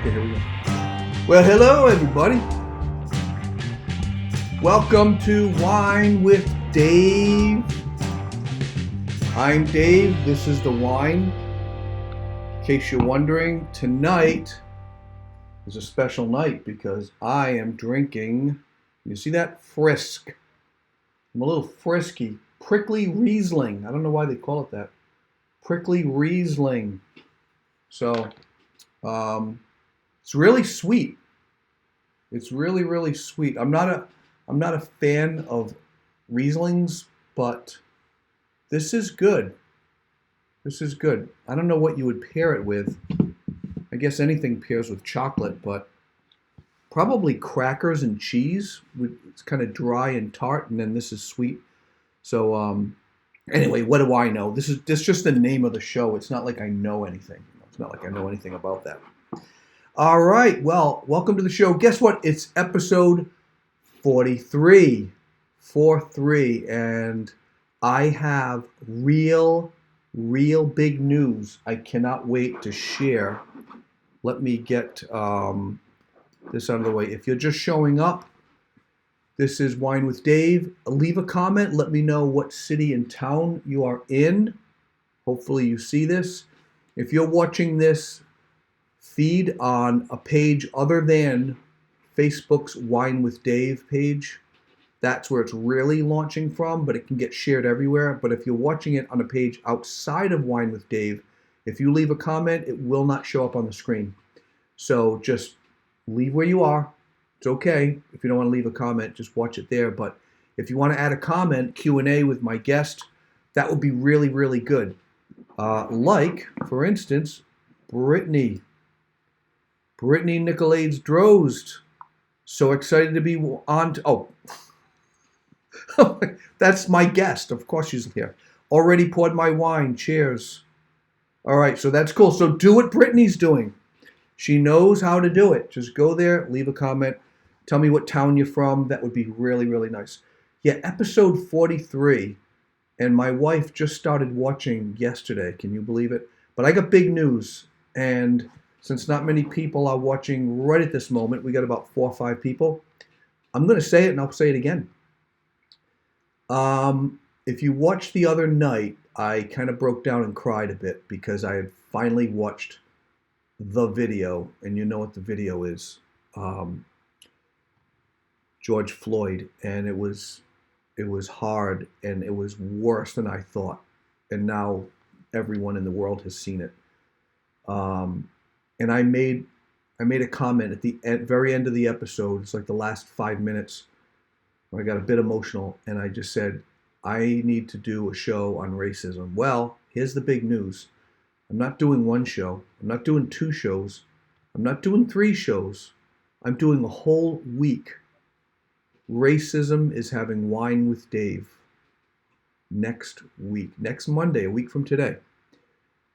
Okay, here we go. Well, hello, everybody. Welcome to Wine with Dave. I'm Dave. This is the wine. In case you're wondering, tonight is a special night because I am drinking, you see that? Frisk. I'm a little frisky. Prickly Riesling. I don't know why they call it that. Prickly Riesling. So, it's really sweet. It's really, really sweet. I'm not a fan of Rieslings, but this is good. This is good. I don't know what you would pair it with. I guess anything pairs with chocolate, but probably crackers and cheese. It's kind of dry and tart, and then this is sweet. So anyway, what do I know? This is just the name of the show. It's not like I know anything. It's not like I know anything about that. All right. Well, welcome to the show. Guess what? It's episode 43. 43. And I have real big news I cannot wait to share. Let me get this out of the way. If you're just showing up, this is Wine with Dave. Leave a comment. Let me know what city and town you are in. Hopefully you see this. If you're watching this feed on a page other than Facebook's Wine with Dave page, that's where it's really launching from, but it can get shared everywhere. But if you're watching it on a page outside of Wine with Dave, if you leave a comment, it will not show up on the screen. So just leave where you are. It's okay. If you don't want to leave a comment, just watch it there. But if you want to add a comment, Q&A with my guest, that would be really, really good. Like, for instance, Brittany Drozd. So excited to be on. That's my guest. Of course she's here. Already poured my wine. Cheers. All right, so that's cool. So do what Brittany's doing. She knows how to do it. Just go there, leave a comment. Tell me what town you're from. That would be really, really nice. Yeah, episode 43. And my wife just started watching yesterday. Can you believe it? But I got big news. And since not many people are watching right at this moment, we got about 4 or 5 people. I'm going to say it and I'll say it again. If you watched the other night, I kind of broke down and cried a bit because I had finally watched the video, and you know what the video is. George Floyd, and it was hard, and it was worse than I thought. And now everyone in the world has seen it. And I made a comment at the very end of the episode. It's like the last 5 minutes where I got a bit emotional, and I just said, I need to do a show on racism. Well, here's the big news. I'm not doing one show. I'm not doing 2 shows. I'm not doing 3 shows. I'm doing a whole week. Racism is having Wine with Dave next week. Next Monday, a week from today.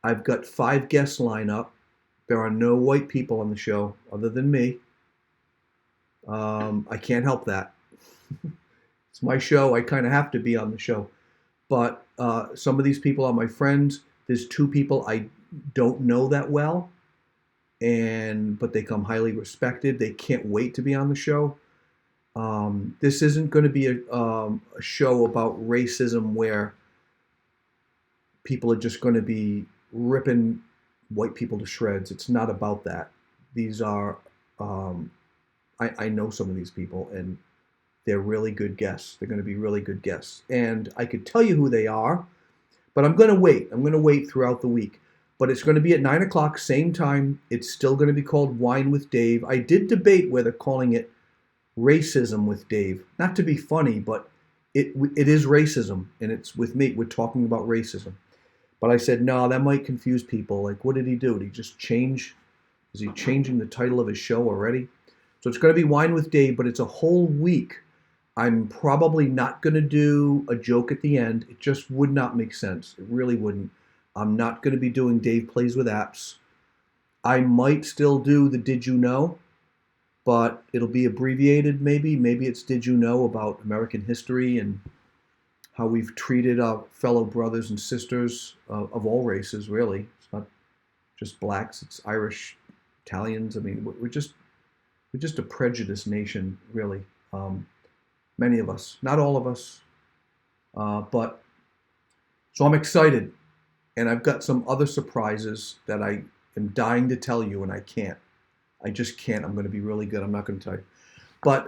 I've got 5 guests lined up. There are no white people on the show other than me. I can't help that. It's my show. I kind of have to be on the show. But some of these people are my friends. There's 2 people I don't know that well, but they come highly respected. They can't wait to be on the show. This isn't going to be a show about racism where people are just going to be ripping white people to shreds. It's not about that. These are, I know some of these people, and they're really good guests. They're going to be really good guests. And I could tell you who they are, but I'm going to wait. I'm going to wait throughout the week. But it's going to be at 9 o'clock, same time. It's still going to be called Wine with Dave. I did debate whether calling it Racism with Dave. Not to be funny, but it is racism, and it's with me. We're talking about racism. But I said, no, that might confuse people. Like, what did he do? Did he just change? Is he changing the title of his show already? So it's going to be Wine with Dave, but it's a whole week. I'm probably not going to do a joke at the end. It just would not make sense. It really wouldn't. I'm not going to be doing Dave Plays with Apps. I might still do the Did You Know, but it'll be abbreviated maybe. Maybe it's Did You Know about American history and how we've treated our fellow brothers and sisters of all races, really. It's not just blacks, it's Irish, Italians. I mean, we're just a prejudiced nation, really. Many of us, not all of us, but so I'm excited, and I've got some other surprises that I am dying to tell you, and I can't. I just can't. I'm going to be really good. I'm not going to tell you, but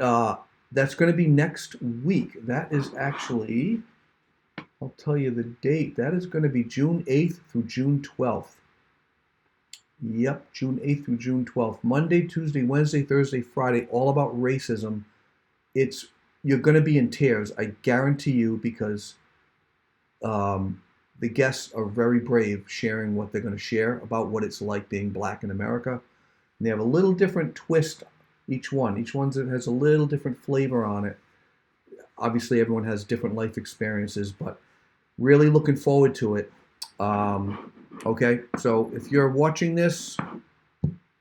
that's going to be next week. That is actually, I'll tell you the date. That is going to be June 8th through June 12th. Yep, June 8th through June 12th. Monday, Tuesday, Wednesday, Thursday, Friday, all about racism. You're going to be in tears, I guarantee you, because the guests are very brave sharing what they're going to share about what it's like being black in America. And they have a little different twist, each one. Each one has a little different flavor on it. Obviously, everyone has different life experiences, but really looking forward to it. Okay, so if you're watching this,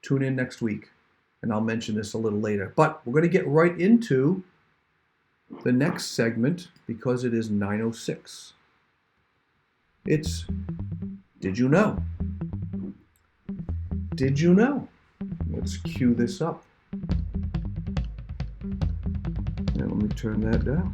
tune in next week, and I'll mention this a little later. But we're going to get right into the next segment because it is 9:06. It's Did You Know? Did you know? Let's cue this up. Now let me turn that down.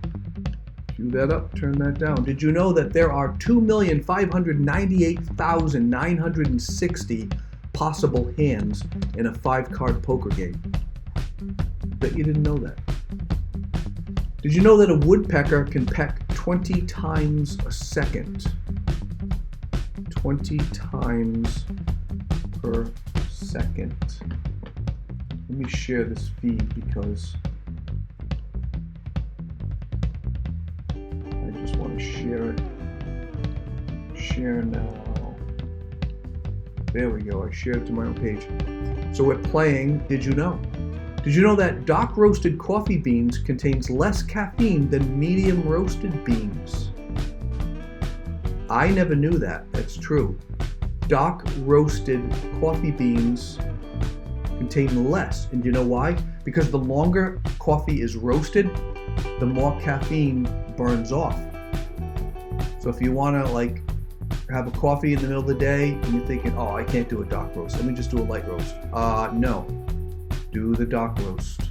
Cue that up, turn that down. Did you know that there are 2,598,960 possible hands in a 5-card poker game? Bet you didn't know that. Did you know that a woodpecker can peck 20 times a second? 20 times per second. Let me share this feed because I just want to share it. Share now. There we go. I shared it to my own page. So we're playing Did You Know? Did you know that dark roasted coffee beans contains less caffeine than medium roasted beans? I never knew that. That's true. Dark roasted coffee beans contain less. And do you know why? Because the longer coffee is roasted, the more caffeine burns off. So if you want to have a coffee in the middle of the day and you're thinking, oh, I can't do a dark roast, let me just do a light roast. No. Do the dark roast.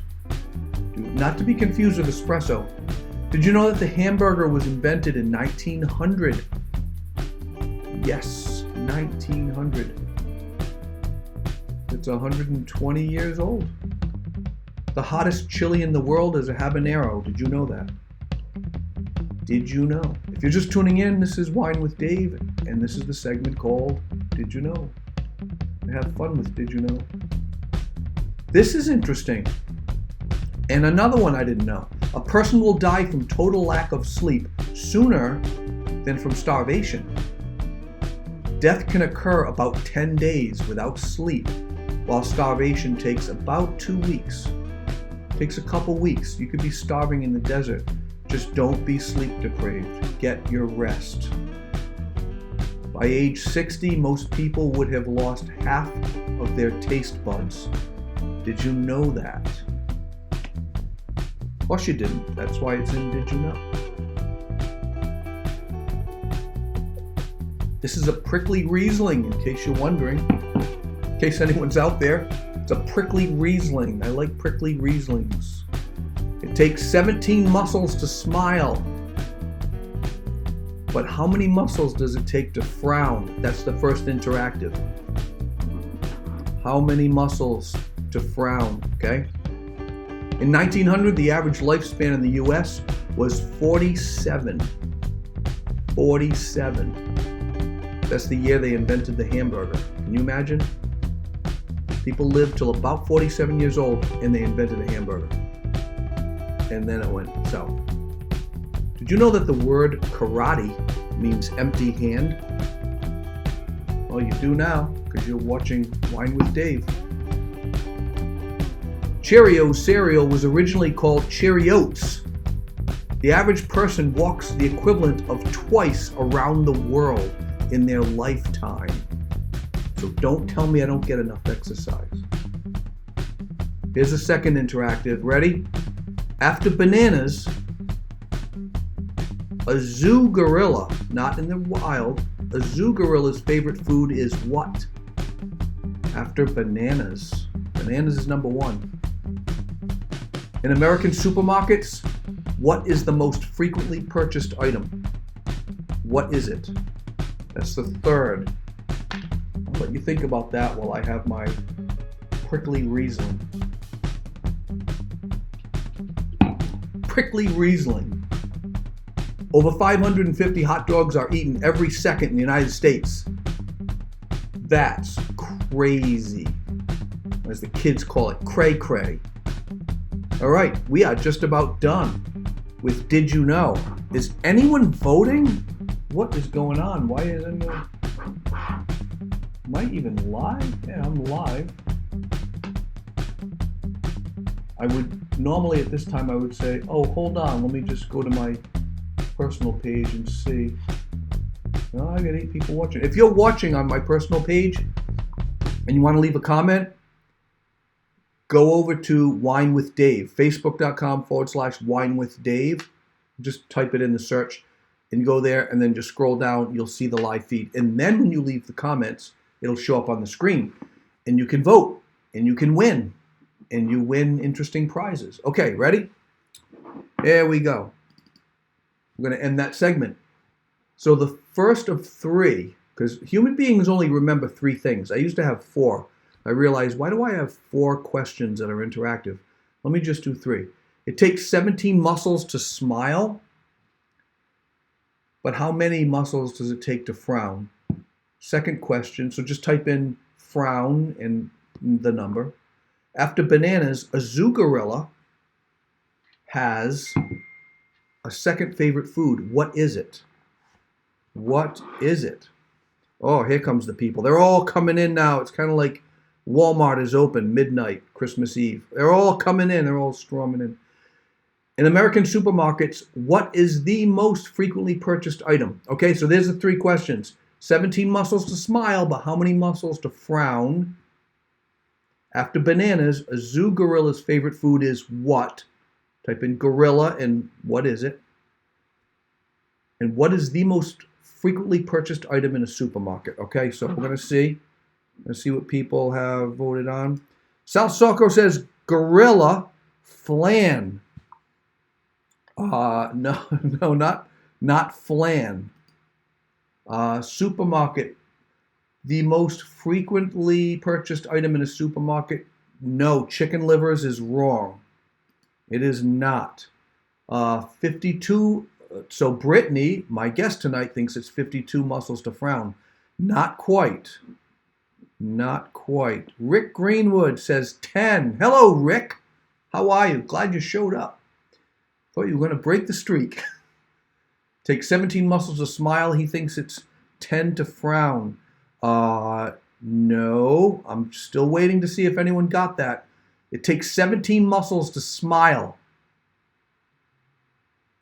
Not to be confused with espresso. Did you know that the hamburger was invented in 1900? Yes, 1900. It's 120 years old. The hottest chili in the world is a habanero. Did you know that? Did you know? If you're just tuning in, this is Wine with Dave, and this is the segment called Did You Know? Have fun with Did You Know? This is interesting. And another one I didn't know. A person will die from total lack of sleep sooner than from starvation. Death can occur about 10 days without sleep, while starvation takes about 2 weeks. It takes a couple weeks. You could be starving in the desert. Just don't be sleep deprived. Get your rest. By age 60, most people would have lost half of their taste buds. Did you know that? Of course you didn't. That's why it's in Did You Know? This is a prickly Riesling, in case you're wondering. In case anyone's out there, it's a prickly Riesling. I like prickly Rieslings. It takes 17 muscles to smile. But how many muscles does it take to frown? That's the first interactive. How many muscles to frown, okay? In 1900, the average lifespan in the US was 47. 47. That's the year they invented the hamburger. Can you imagine? People lived till about 47 years old and they invented a hamburger. And then it went south. Did you know that the word karate means empty hand? Well, you do now because you're watching Wine with Dave. Cheerios cereal was originally called Cheeriots. The average person walks the equivalent of twice around the world in their lifetime. So don't tell me I don't get enough exercise. Here's a second interactive. Ready? After bananas, a zoo gorilla, not in the wild, a zoo gorilla's favorite food is what? after bananas. Bananas is number one. In American supermarkets, what is the most frequently purchased item? What is it? That's the third. I'll let you think about that while I have my prickly Riesling. Prickly Riesling. Over 550 hot dogs are eaten every second in the United States. That's crazy. As the kids call it, cray-cray. All right, we are just about done with Did You Know? Is anyone voting? What is going on? Why is anyone... Am I even live? Yeah, I'm live. I would, normally at this time I would say, oh, hold on, let me just go to my personal page and see. No, I got 8 people watching. If you're watching on my personal page and you want to leave a comment, go over to Wine with Dave, facebook.com/Wine with Dave. Just type it in the search and go there and then just scroll down. You'll see the live feed. And then when you leave the comments, it'll show up on the screen. And you can vote and you can win. And you win interesting prizes. Okay, ready? There we go. We're going to end that segment. So the first of 3, because human beings only remember 3 things. I used to have 4. I realized, why do I have 4 questions that are interactive? Let me just do 3. It takes 17 muscles to smile, but how many muscles does it take to frown? Second question, so just type in frown and the number. After bananas, a zoo gorilla has a second favorite food. What is it? What is it? Oh, here comes the people. They're all coming in now. It's kind of like Walmart is open midnight, Christmas Eve. They're all coming in. They're all storming in. In American supermarkets, what is the most frequently purchased item? Okay, so there's the 3 questions. 17 muscles to smile, but how many muscles to frown? After bananas, a zoo gorilla's favorite food is what? Type in gorilla and what is it? And what is the most frequently purchased item in a supermarket? Okay, so we're going to see. Let's see what people have voted on. South Socko says gorilla flan. No, not flan. Supermarket. The most frequently purchased item in a supermarket? No, chicken livers is wrong. It is not. 52. So Brittany, my guest tonight, thinks it's 52 muscles to frown. Not quite. Not quite. Rick Greenwood says 10. Hello, Rick. How are you? Glad you showed up. Thought you were going to break the streak. Take 17 muscles to smile. He thinks it's 10 to frown. No. I'm still waiting to see if anyone got that. It takes 17 muscles to smile.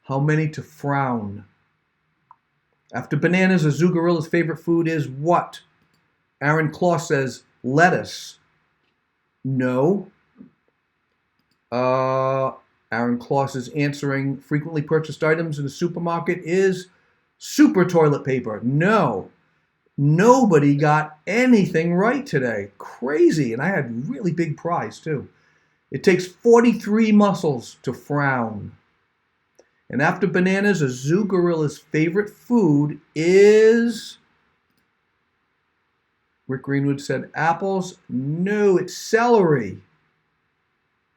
How many to frown? After bananas, a zoo gorilla's favorite food is what? Aaron Claw says lettuce. No. Aaron Claus is answering frequently purchased items in the supermarket is super toilet paper. No. Nobody got anything right today. Crazy. And I had a really big prize too. It takes 43 muscles to frown. And after bananas, a zoo gorilla's favorite food is... Rick Greenwood said apples. No, it's celery.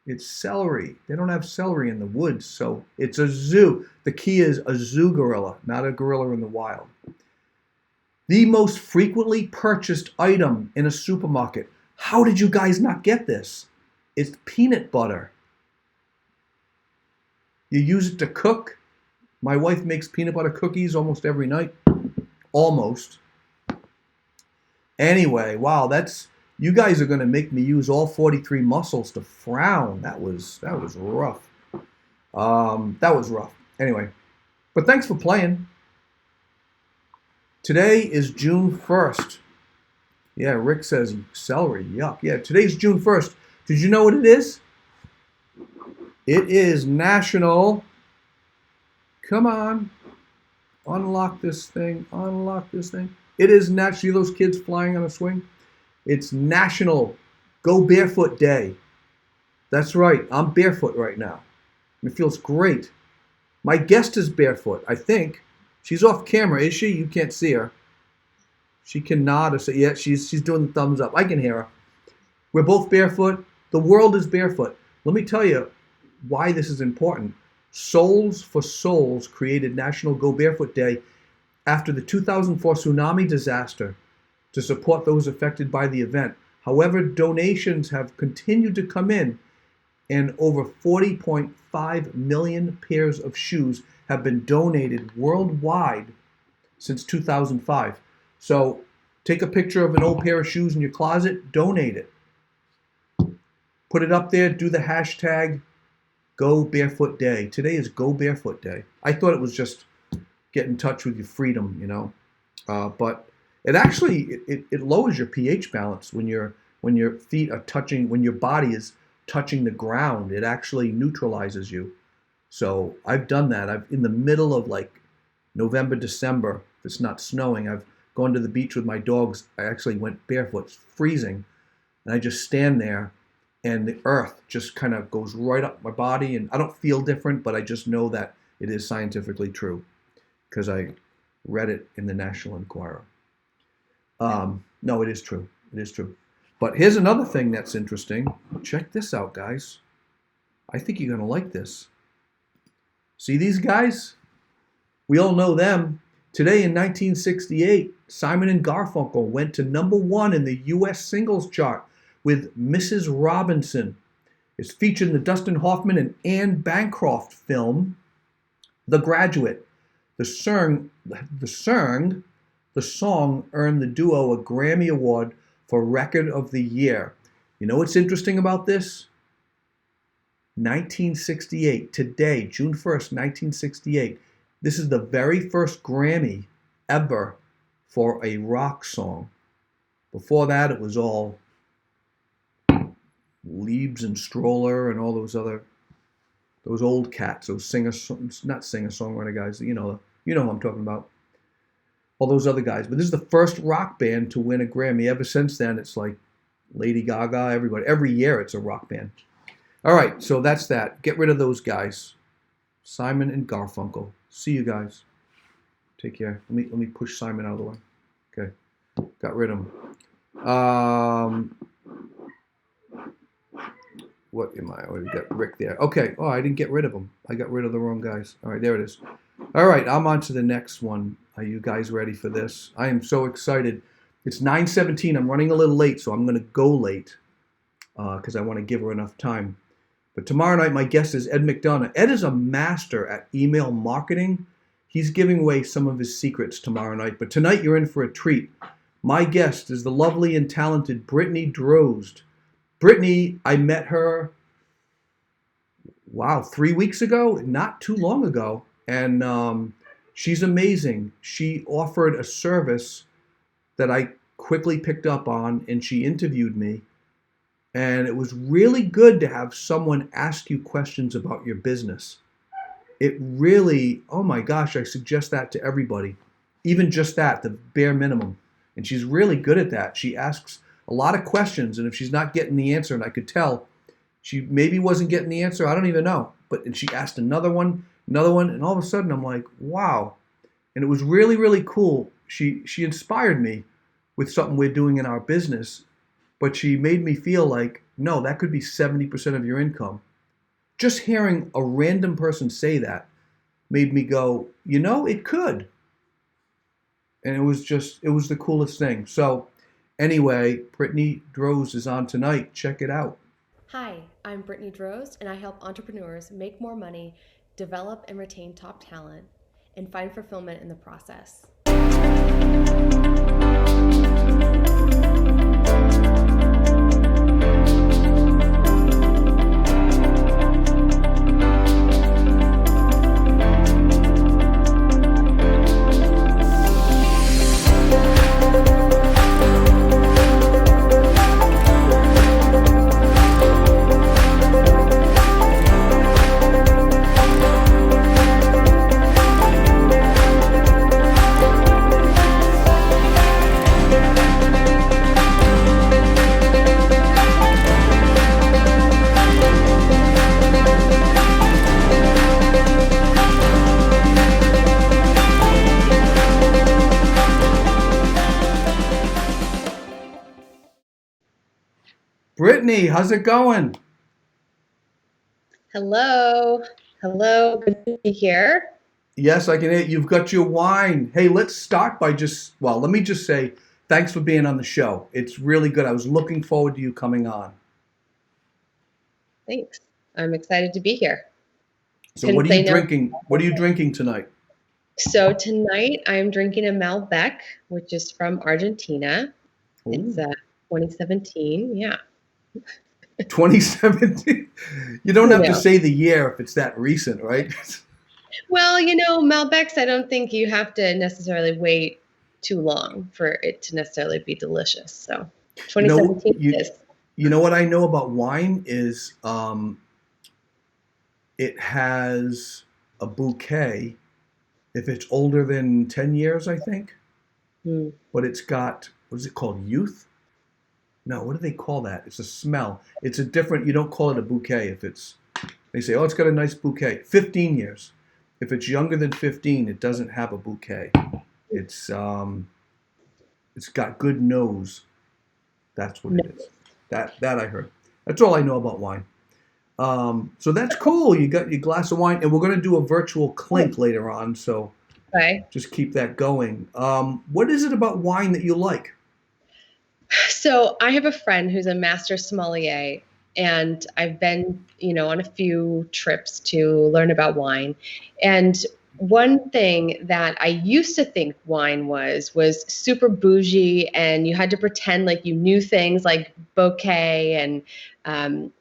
It's celery. They don't have celery in the woods, so it's a zoo. The key is a zoo gorilla, not a gorilla in the wild. The most frequently purchased item in a supermarket. How did you guys not get this? It's peanut butter. You use it to cook. My wife makes peanut butter cookies almost every night. Almost. Anyway, wow, you guys are going to make me use all 43 muscles to frown. That was rough. That was rough. Anyway, but thanks for playing. Today is June 1st. Yeah, Rick says celery. Yuck. Yeah, today's June 1st. Did you know what it is? It is National... Come on. Unlock this thing. Unlock this thing. It is National... See those kids flying on a swing? It's National Go Barefoot Day. That's right, I'm barefoot right now. It feels great. My guest is barefoot, I think. She's off camera, is she? You can't see her. She can nod or say, yeah, she's doing the thumbs up. I can hear her. We're both barefoot. The world is barefoot. Let me tell you why this is important. Souls for Souls created National Go Barefoot Day after the 2004 tsunami disaster to support those affected by the event. However, donations have continued to come in, and over 40.5 million pairs of shoes have been donated worldwide since 2005. So take a picture of an old pair of shoes in your closet, donate it. Put it up there, do the hashtag Go Barefoot Day. Today is Go Barefoot Day. I thought it was just get in touch with your freedom, you know. But it actually, it lowers your pH balance when your feet are touching, when your body is touching the ground. It actually neutralizes you. So I've done that. I've in the middle of like November, December, if it's not snowing, I've gone to the beach with my dogs. I actually went barefoot. It's freezing. And I just stand there and the earth just kind of goes right up my body. And I don't feel different, but I just know that it is scientifically true because I read it in the National Enquirer. No, it is true. It is true. But here's another thing that's interesting. Check this out, guys. I think you're going to like this. See these guys? We all know them. Today in 1968, Simon and Garfunkel went to #1 in the U.S. singles chart with Mrs. Robinson. It's featured in the Dustin Hoffman and Anne Bancroft film, The Graduate. The song earned the duo a Grammy Award for Record of the Year. You know what's interesting about this? 1968, today, June 1st, 1968. This is the very first Grammy ever for a rock song. Before that, it was all Liebs and Stroller and all those old cats, those not singer-songwriter guys, you know who I'm talking about. All those other guys. But this is the first rock band to win a Grammy. Ever since then, it's like Lady Gaga, everybody. Every year, it's a rock band. All right, so that's that. Get rid of those guys. Simon and Garfunkel. See you guys. Take care. Let me push Simon out of the way. Okay. Got rid of him. What am I? Oh, we got Rick there. Okay. Oh, I didn't get rid of him. I got rid of the wrong guys. All right, there it is. All right, I'm on to the next one. Are you guys ready for this? I am so excited. It's 9:17. I'm running a little late, so I'm going to go late because I want to give her enough time. But tomorrow night, my guest is Ed McDonough. Ed is a master at email marketing. He's giving away some of his secrets tomorrow night. But tonight, you're in for a treat. My guest is the lovely and talented Brittany Drozd. Brittany, I met her, 3 weeks ago, not too long ago. And she's amazing. She offered a service that I quickly picked up on, and she interviewed me. And it was really good to have someone ask you questions about your business. It really, oh my gosh, I suggest that to everybody. Even just that, the bare minimum. And she's really good at that. She asks a lot of questions, and if she's not getting the answer, and I could tell she maybe wasn't getting the answer, I don't even know. And she asked another one, and all of a sudden I'm like, wow. And it was really, really cool. She inspired me with something we're doing in our business, but she made me feel like, no, that could be 70% of your income. Just hearing a random person say that made me go, it could. And it was the coolest thing. So anyway, Brittany Drozd is on tonight. Check it out. Hi, I'm Brittany Drozd, and I help entrepreneurs make more money, develop and retain top talent, and find fulfillment in the process. Brittany, how's it going? Hello. Hello. Good to be here. Yes, I can hear you've got your wine. Hey, let's start by let me just say thanks for being on the show. It's really good. I was looking forward to you coming on. Thanks. I'm excited to be here. So what Couldn't are you say no. drinking? What are you drinking tonight? So tonight I'm drinking a Malbec, which is from Argentina. It's Ooh, 2017. Yeah. 2017. You don't I have to know. say the year if it's that recent, right? Well, Malbecs, I don't think you have to necessarily wait too long for it to necessarily be delicious. So You know, 2017 you is. you know what I know about wine is it has a bouquet if it's older than 10 years, I think. Hmm. But it's got, what is it called? Youth? No, what do they call that? It's a smell. It's a different, you don't call it a bouquet if it's, they say, oh, it's got a nice bouquet. 15 years. If it's younger than 15, it doesn't have a bouquet. It's um, it's got good nose. That's what No. it is. That I heard. That's all I know about wine. So that's cool. You got your glass of wine, and we're going to do a virtual clink later on. So Okay. just keep that going. What is it about wine that you like? So I have a friend who's a master sommelier, and I've been, on a few trips to learn about wine. And one thing that I used to think wine was super bougie, and you had to pretend like you knew things like bouquet and um,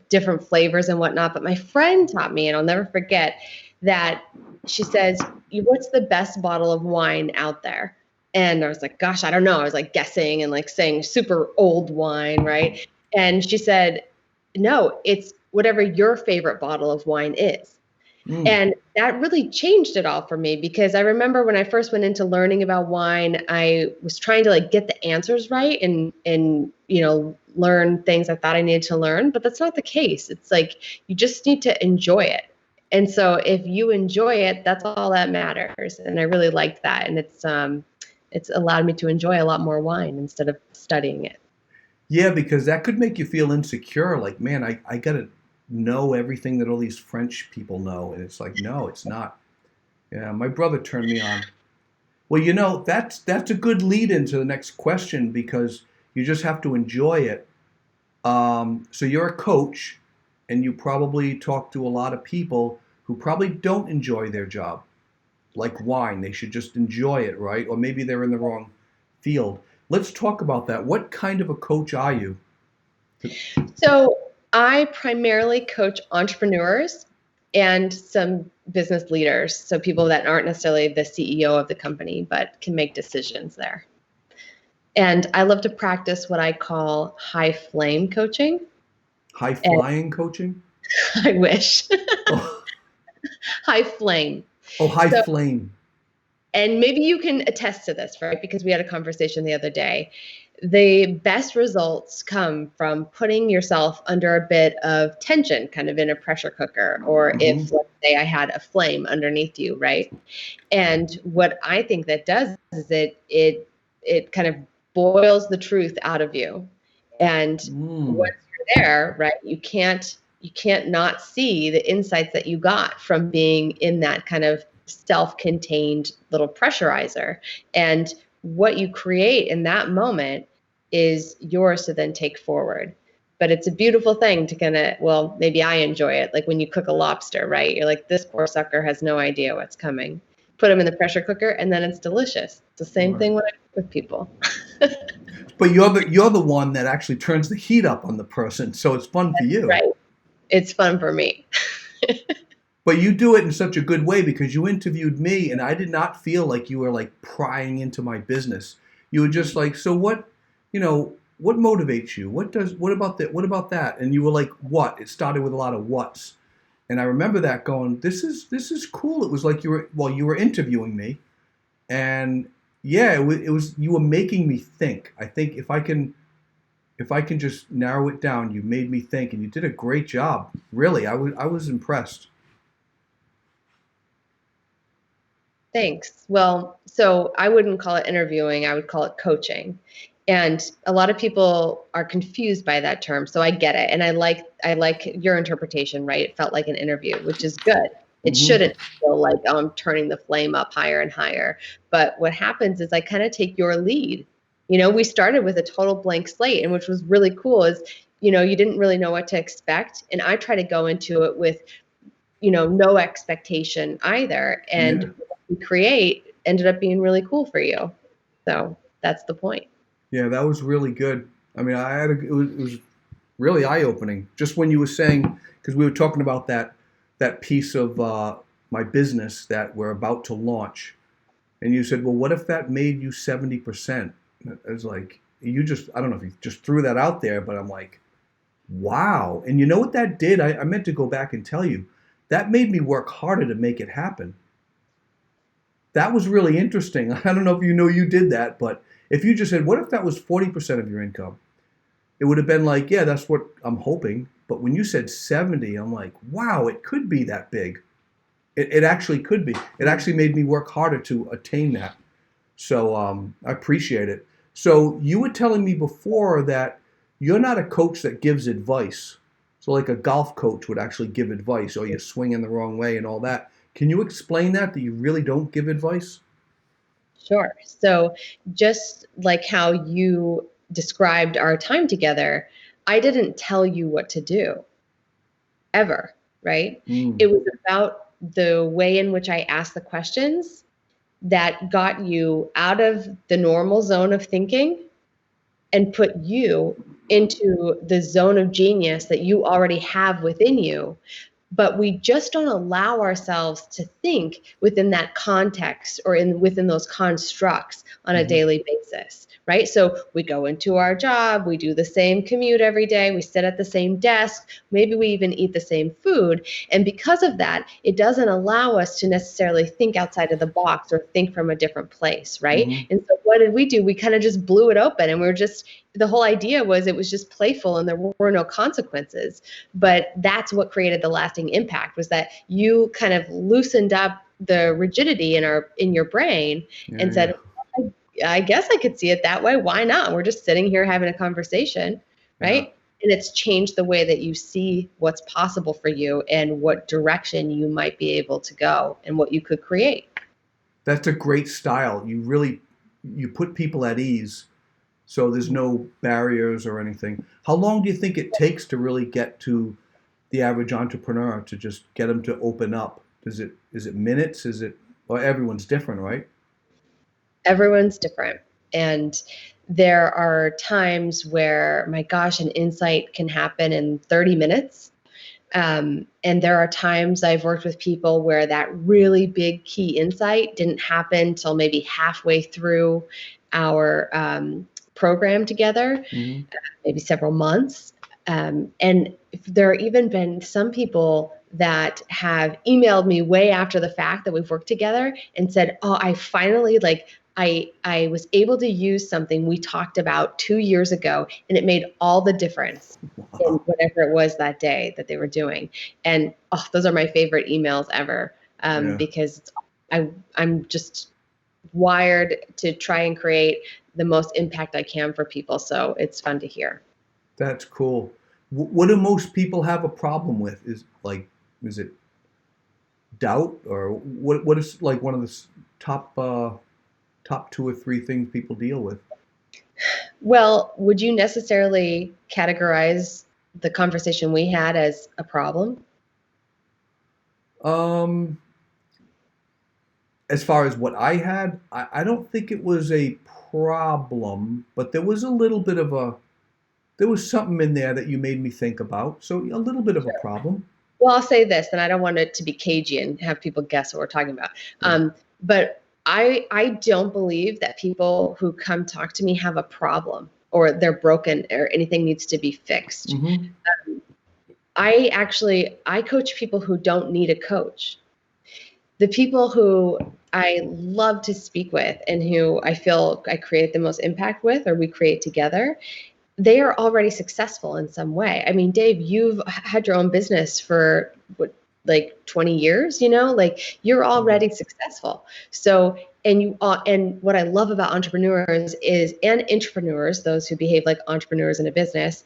different flavors and whatnot. But my friend taught me, and I'll never forget that she says, "What's the best bottle of wine out there?" And I was like, gosh, I don't know. I was like guessing and like saying super old wine, right? And she said, no, it's whatever your favorite bottle of wine is. Mm, And that really changed it all for me because I remember when I first went into learning about wine, I was trying to like get the answers right and learn things I thought I needed to learn, but that's not the case. It's like you just need to enjoy it. And so if you enjoy it, that's all that matters. And I really liked that. And it's allowed me to enjoy a lot more wine instead of studying it. yeah, because that could make you feel insecure. Like, man, I got to know everything that all these French people know. And it's like, no, it's not. Yeah, my brother turned me on. Well, that's a good lead into the next question because you just have to enjoy it. So you're a coach, and you probably talk to a lot of people who probably don't enjoy their job, like wine. They should just enjoy it, right? Or maybe they're in the wrong field. Let's talk about that. What kind of a coach are you? So I primarily coach entrepreneurs and some business leaders. So people that aren't necessarily the CEO of the company, but can make decisions there. And I love to practice what I call high flame coaching. High And flying coaching? I wish Oh, high flame. oh, high So, flame. and maybe you can attest to this, right? Because we had a conversation the other day. The best results come from putting yourself under a bit of tension, kind of in a pressure cooker, or Hmm. if, let's say, I had a flame underneath you, right? And what I think that does is it kind of boils the truth out of you. And Mm. once you're there, right, you can't not see the insights that you got from being in that kind of self-contained little pressurizer. And what you create in that moment is yours to then take forward. But it's a beautiful thing to well, maybe I enjoy it. Like when you cook a lobster, right? You're like, this poor sucker has no idea what's coming. Put them in the pressure cooker, and then it's delicious. It's the same Right. thing when I cook with people. But you're the one that actually turns the heat up on the person, so it's fun for you. Right. It's fun for me. But you do it in such a good way because you interviewed me and I did not feel like you were like prying into my business. You were just like, so what motivates you? What about that? And you were like, what? It started with a lot of what's. And I remember that going, this is cool. It was like you were interviewing me and yeah, it was you were making me think. I think if I can just narrow it down, you made me think and you did a great job. Really, I was impressed. Thanks. Well, so I wouldn't call it interviewing, I would call it coaching. And a lot of people are confused by that term. So I get it. And I like your interpretation, right? It felt like an interview, which is good. It Mm-hmm. shouldn't feel like, oh, I'm turning the flame up higher and higher. But what happens is I kind of take your lead. We started with a total blank slate, and which was really cool is, you didn't really know what to expect. And I try to go into it with, no expectation either. And Yeah. what we create ended up being really cool for you. So that's the point. Yeah, that was really good. I mean, it was really eye opening. Just when you were saying, because we were talking about that piece of my business that we're about to launch, and you said, well, what if that made you 70%? I was like, I don't know if you just threw that out there, but I'm like, wow. And you know what that did? I meant to go back and tell you. That made me work harder to make it happen. That was really interesting. I don't know if you know you did that, but if you just said, what if that was 40% of your income? It would have been like, yeah, that's what I'm hoping. But when you said 70, I'm like, wow, it could be that big. It actually could be. It actually made me work harder to attain that. So I appreciate it. So you were telling me before that you're not a coach that gives advice. So like a golf coach would actually give advice, or you're swinging the wrong way and all that. Can you explain that you really don't give advice? Sure. So just like how you described our time together, I didn't tell you what to do ever, right? Mm. It was about the way in which I asked the questions that got you out of the normal zone of thinking and put you into the zone of genius that you already have within you. But we just don't allow ourselves to think within that context or within those constructs on a Hmm. daily basis, right? So we go into our job, we do the same commute every day, we sit at the same desk, maybe we even eat the same food. And because of that, it doesn't allow us to necessarily think outside of the box or think from a different place, right? Hmm. And so what did we do? We kind of just blew it open, and the whole idea was it was just playful and there were no consequences. But that's what created the lasting impact, was that you kind of loosened up the rigidity in your brain Yeah, and yeah, said, I guess I could see it that way. Why not? We're just sitting here having a conversation, yeah. right? And it's changed the way that you see what's possible for you and what direction you might be able to go and what you could create. That's a great style. You put people at ease, so there's no barriers or anything. How long do you think it takes to really get to the average entrepreneur, to just get them to open up? Is it minutes? Is it, well, everyone's different, right? Everyone's different. And there are times where, my gosh, an insight can happen in 30 minutes. And there are times I've worked with people where that really big key insight didn't happen till maybe halfway through our program together, Hmm. maybe several months. And there have even been some people that have emailed me way after the fact that we've worked together and said, oh, I finally I was able to use something we talked about 2 years ago, and it made all the difference in Wow. whatever it was that day that they were doing. And oh, those are my favorite emails ever, Yeah, because I'm just wired to try and create the most impact I can for people. So it's fun to hear. that's cool. What do most people have a problem with? Is it doubt, or what is like one of the top two or three things people deal with? Well, would you necessarily categorize the conversation we had as a problem? Um, as far as what I had, I don't think it was a problem, but there was a little bit of there was something in there that you made me think about. So a little bit of a problem. Well, I'll say this, and I don't want it to be cagey and have people guess what we're talking about. Yeah. But I don't believe that people who come talk to me have a problem or they're broken or anything needs to be fixed. Hmm. I coach people who don't need a coach. The people who I love to speak with and who I feel I create the most impact with, or we create together, they are already successful in some way. I mean, Dave, you've had your own business for what, like 20 years, like you're already successful. So, And what I love about entrepreneurs is, and intrapreneurs, those who behave like entrepreneurs in a business,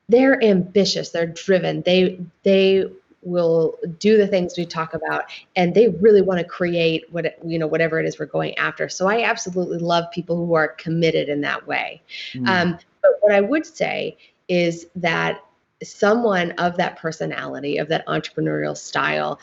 they're ambitious, they're driven, they will do the things we talk about, and they really want to create whatever it is we're going after. So I absolutely love people who are committed in that way. But what I would say is that someone of that personality, of that entrepreneurial style,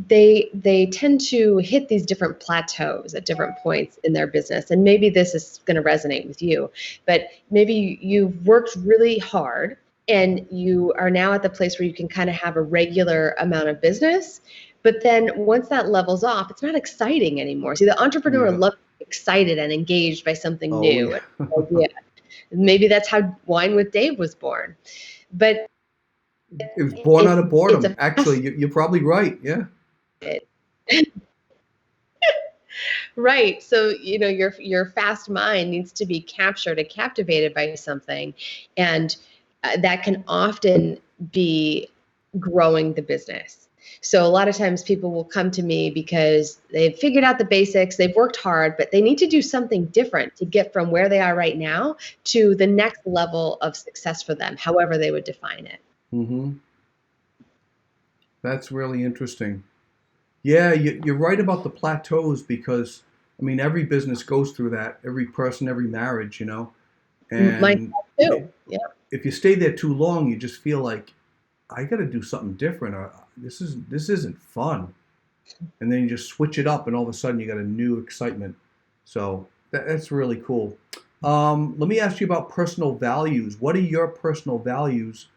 they tend to hit these different plateaus at different points in their business. And maybe this is going to resonate with you, but maybe you've worked really hard and you are now at the place where you can kind of have a regular amount of business. But then once that levels off, it's not exciting anymore. See, the entrepreneur loves to be excited and engaged by something new. Yeah. Maybe that's how Wine with Dave was born. But It was born out of it's boredom. a Actually, you're probably right. Yeah. right. So, your fast mind needs to be captured and captivated by something. And that can often be growing the business. So a lot of times people will come to me because they've figured out the basics, they've worked hard, but they need to do something different to get from where they are right now to the next level of success for them, however they would define it. Mm-hmm. That's really interesting. Yeah, you're right about the plateaus because, I mean, every business goes through that. Every person, every marriage, Mine And too. Yeah. if you stay there too long, you just feel like I got to do something different, or this isn't fun. And then you just switch it up, and all of a sudden you got a new excitement. So that's really cool. Let me ask you about personal values. What are your personal values,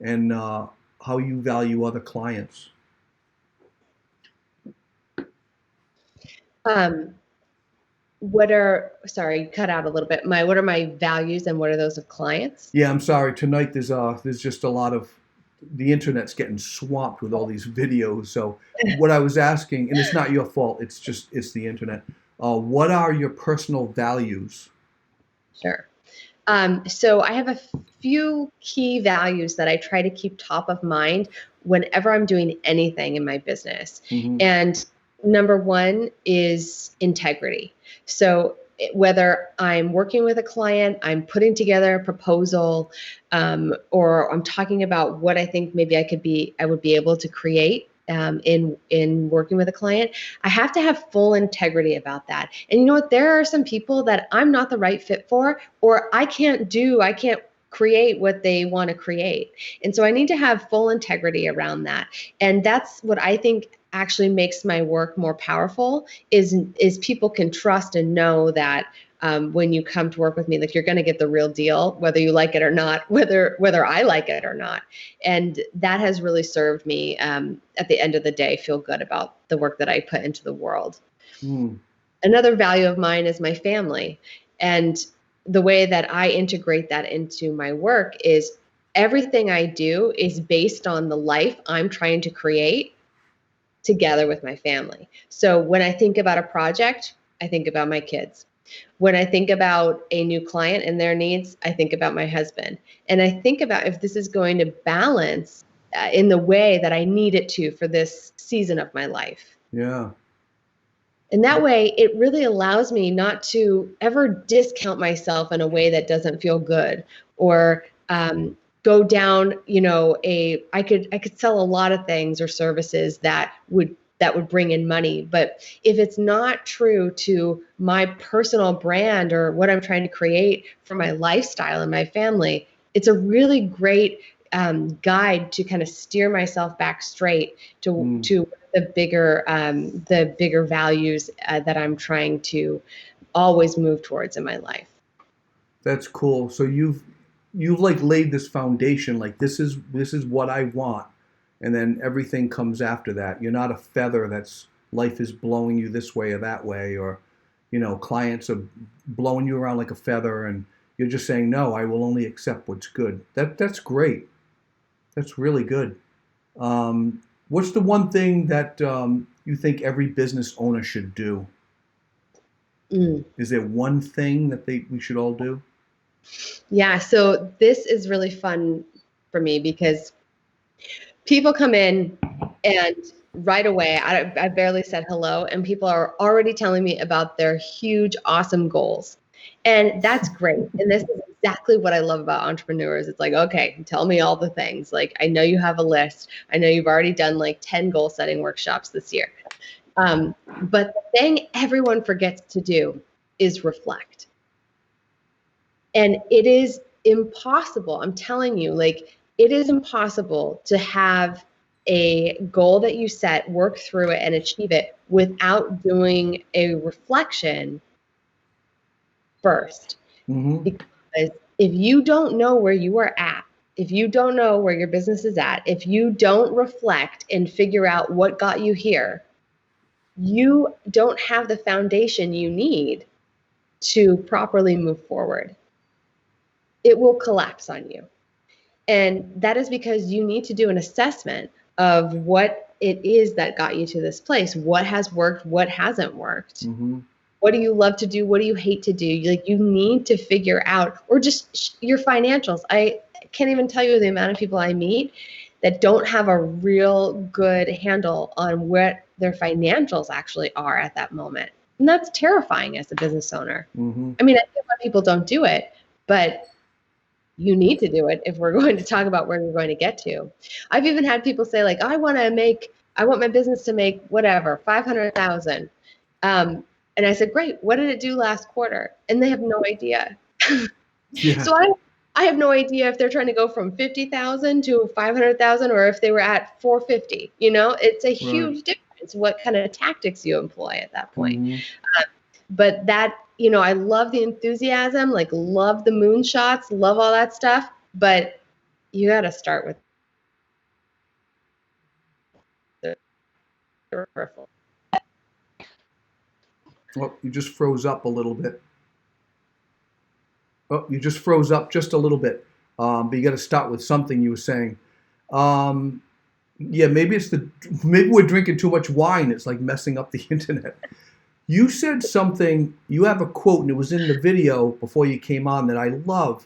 and how you value other clients? Um, sorry, you cut out a little bit. What are my values and what are those of clients? Yeah, I'm sorry. Tonight there's just a lot of the internet's getting swamped with all these videos. So what I was asking, and it's not your fault. It's the internet. What are your personal values? Sure. So I have a few key values that I try to keep top of mind whenever I'm doing anything in my business. Hmm. And number one is integrity. So whether I'm working with a client, I'm putting together a proposal, or I'm talking about what I think maybe I would be able to create in working with a client, I have to have full integrity about that. And you know what? There are some people that I'm not the right fit for, or I can't create what they want to create. And so I need to have full integrity around that. And that's what I think actually makes my work more powerful is people can trust and know that when you come to work with me, like you're going to get the real deal, whether you like it or not, whether I like it or not. And that has really served me at the end of the day, feel good about the work that I put into the world. Mm. Another value of mine is my family. And the way that I integrate that into my work is everything I do is based on the life I'm trying to create together with my family. So when I think about a project, I think about my kids. When I think about a new client and their needs, I think about my husband. And I think about if this is going to balance in the way that I need it to for this season of my life. Yeah. And that way, it really allows me not to ever discount myself in a way that doesn't feel good, or go down, I could sell a lot of things or services that would bring in money. But if it's not true to my personal brand or what I'm trying to create for my lifestyle and my family, it's a really great guide to kind of steer myself back straight to the bigger values that I'm trying to always move towards in my life. That's cool. So you've like laid this foundation, like this is what I want, and then everything comes after that. You're not a feather that's life is blowing you this way or that way, or clients are blowing you around like a feather, and you're just saying no. I will only accept what's good. That's great. That's really good. What's the one thing that you think every business owner should do? Mm. Is there one thing that we should all do? Yeah, so this is really fun for me because people come in and right away. I barely said hello, and people are already telling me about their huge, awesome goals. And that's great. And this is exactly what I love about entrepreneurs. It's like, okay, tell me all the things. Like, I know you have a list. I know you've already done like 10 goal setting workshops this year. But the thing everyone forgets to do is reflect. And it is impossible. I'm telling you, like, it is impossible to have a goal that you set, work through it, and achieve it without doing a reflection first. Mm-hmm. Because if you don't know where you are at, if you don't know where your business is at, if you don't reflect and figure out what got you here, you don't have the foundation you need to properly move forward. It will collapse on you. And that is because you need to do an assessment of what it is that got you to this place. What has worked? What hasn't worked? Mm-hmm. What do you love to do? What do you hate to do? Like, you need to figure out, or just your financials. I can't even tell you the amount of people I meet that don't have a real good handle on what their financials actually are at that moment. And that's terrifying as a business owner. Mm-hmm. I mean, I think a lot of people don't do it, but you need to do it if we're going to talk about where you're going to get to. I've even had people say, like, I want my business to make whatever, 500,000. And I said, great, what did it do last quarter? And they have no idea. Yeah. So I have no idea if they're trying to go from 50,000 to 500,000 or if they were at 450. It's a huge Right. difference what kind of tactics you employ at that point. Mm-hmm. But that, I love the enthusiasm, like, love the moonshots, love all that stuff. But you got to start with the peripheral. Oh, you just froze up a little bit. Oh, you just froze up just a little bit. But you got to start with something you were saying. Yeah, maybe we're drinking too much wine. It's like messing up the internet. You said something. You have a quote, and it was in the video before you came on that I love,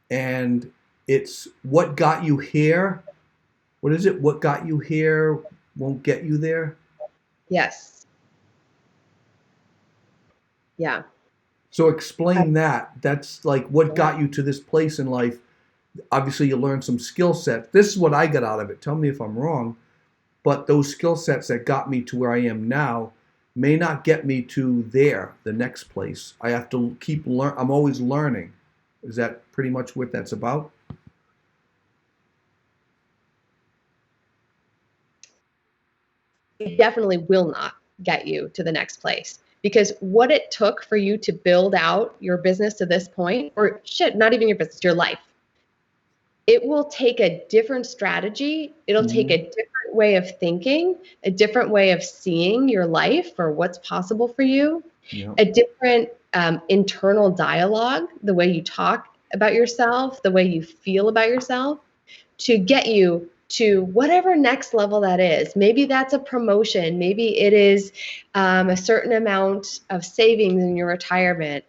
and it's "What got you here." What is it? What got you here won't get you there. Yes. Yeah. So explain that. That's like what got you to this place in life. Obviously, you learned some skill sets. This is what I got out of it. Tell me if I'm wrong. But those skill sets that got me to where I am now may not get me to the next place. I have to keep learn. I'm always learning. Is that pretty much what that's about? It definitely will not get you to the next place, because what it took for you to build out your business to this point, or shit, not even your business, your life, it will take a different strategy. It'll take Mm-hmm. a different way of thinking, a different way of seeing your life or what's possible for you, Yeah. a different internal dialogue, the way you talk about yourself, the way you feel about yourself, to get you to whatever next level that is. Maybe that's a promotion. Maybe it is a certain amount of savings in your retirement.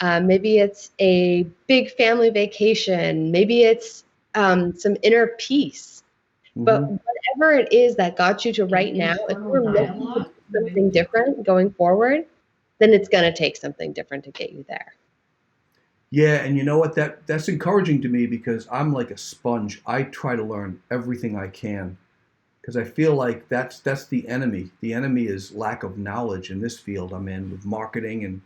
Maybe it's a big family vacation. Maybe it's some inner peace. But Mm-hmm. whatever it is that got you to right now, if you're looking to do something different going forward, then it's going to take something different to get you there. Yeah, and you know what? That's encouraging to me because I'm like a sponge. I try to learn everything I can because I feel like that's the enemy. The enemy is lack of knowledge in this field I'm in with marketing and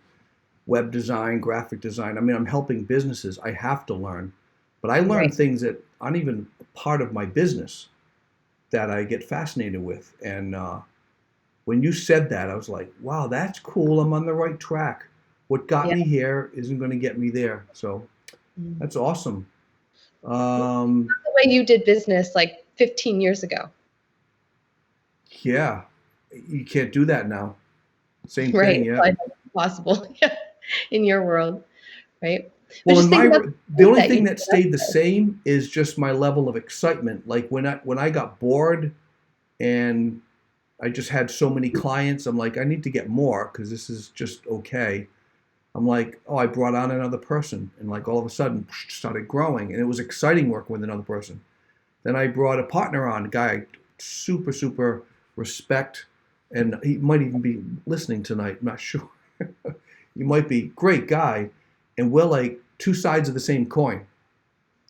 web design, graphic design. I mean, I'm helping businesses. I have to learn, but I learn Right. things that aren't even part of my business that I get fascinated with. And when you said that, I was like, wow, that's cool. I'm on the right track. What got Yeah. me here isn't going to get me there. So that's awesome. The way you did business like 15 years ago. Yeah, you can't do that now. Same Right. thing. Yeah. Like, possible in your world, right? But Well, just think about the only that you thing that stayed the same is just my level of excitement. Like when I got bored and I just had so many clients, I'm like, I need to get more because this is just okay. I'm like, oh, I brought on another person, and like all of a sudden started growing, and it was exciting working with another person. Then I brought a partner on, a guy super super respect, and he might even be listening tonight. I'm not sure. You might be great guy, and we're like two sides of the same coin.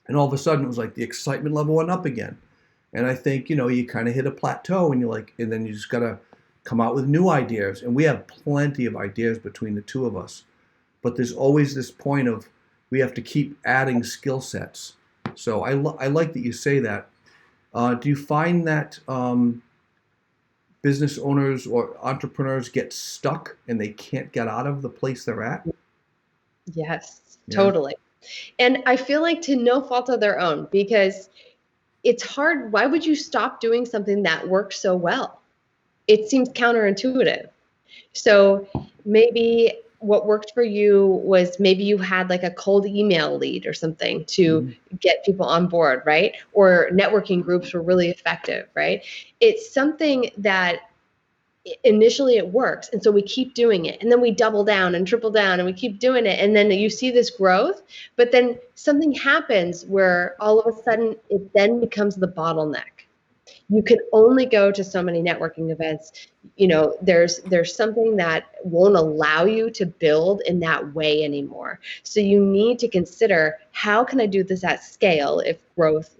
And all of a sudden, it was like the excitement level went up again. And I think, you kind of hit a plateau, and you're like, and then you just gotta come out with new ideas. And we have plenty of ideas between the two of us, but there's always this point of we have to keep adding skill sets. So I like that you say that. Do you find that business owners or entrepreneurs get stuck and they can't get out of the place they're at? Yes, Yeah. totally. And I feel like to no fault of their own, because it's hard. Why would you stop doing something that works so well? It seems counterintuitive. So maybe what worked for you was maybe you had like a cold email lead or something to get people on board, right? Or networking groups were really effective, right? It's something that initially it works, and so we keep doing it, and then we double down and triple down, and we keep doing it, and then you see this growth, but then something happens where all of a sudden it then becomes the bottleneck. You can only go to so many networking events. There's something that won't allow you to build in that way anymore. So you need to consider, how can I do this at scale if growth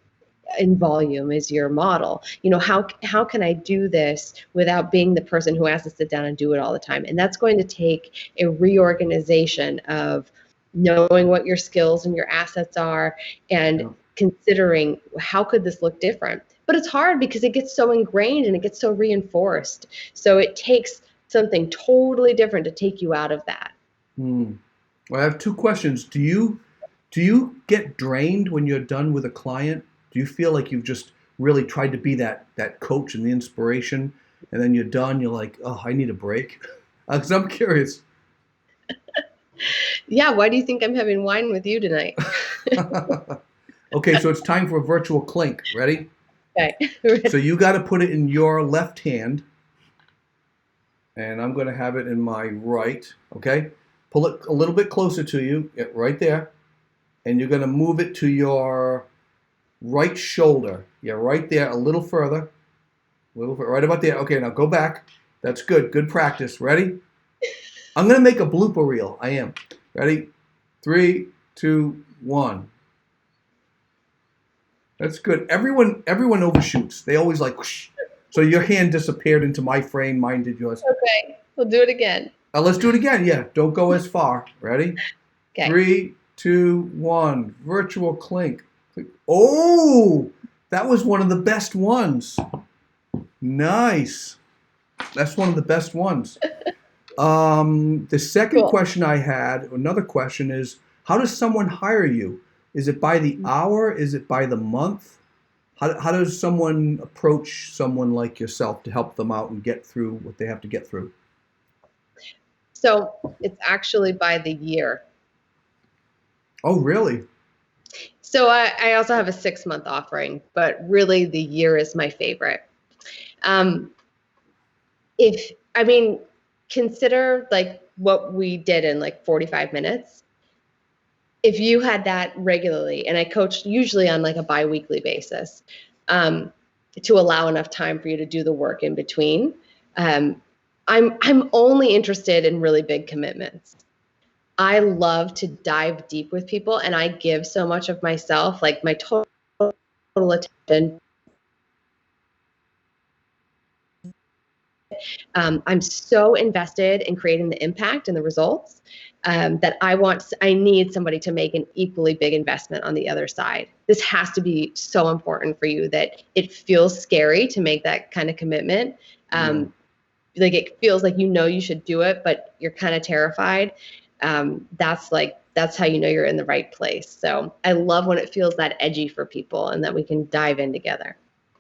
in volume is your model? How can I do this without being the person who has to sit down and do it all the time? And that's going to take a reorganization of knowing what your skills and your assets are, and considering how could this look different. But it's hard because it gets so ingrained and it gets so reinforced. So it takes something totally different to take you out of that. Well, I have two questions. Do you get drained when you're done with a client? Do you feel like you've just really tried to be that coach and the inspiration, and then you're done, you're like, oh, I need a break? Because I'm curious. Yeah, why do you think I'm having wine with you tonight? Okay, so it's time for a virtual clink. Ready? Okay. So you got to put it in your left hand, and I'm going to have it in my right. Okay? Pull it a little bit closer to you, right there, and you're going to move it to your right shoulder. Yeah, right there, a little further. Right about there. Okay, now go back. That's good. Good practice. Ready? I'm going to make a blooper reel. I am. Ready? 3, 2, 1. That's good. Everyone overshoots. They always like, whoosh. So your hand disappeared into my frame. Mine did yours. Okay, we'll do it again. Let's do it again. Yeah, don't go as far. Ready? Okay. 3, 2, 1. Virtual clink. Oh, that was one of the best ones. Nice. That's one of the best ones. The second question I had, another question is, how does someone hire you? Is it by the hour? Is it by the month? How does someone approach someone like yourself to help them out and get through what they have to get through? So it's actually by the year. Oh, really? So I also have a 6-month offering, but really the year is my favorite. Consider like what we did in like 45 minutes. If you had that regularly, and I coach usually on like a bi-weekly basis, to allow enough time for you to do the work in between. I'm only interested in really big commitments. I love to dive deep with people, and I give so much of myself, like my total attention. I'm so invested in creating the impact and the results that I need somebody to make an equally big investment on the other side. This has to be so important for you that it feels scary to make that kind of commitment. Like it feels like you should do it, but you're kind of terrified. That's how you know you're in the right place. So I love when it feels that edgy for people and that we can dive in together.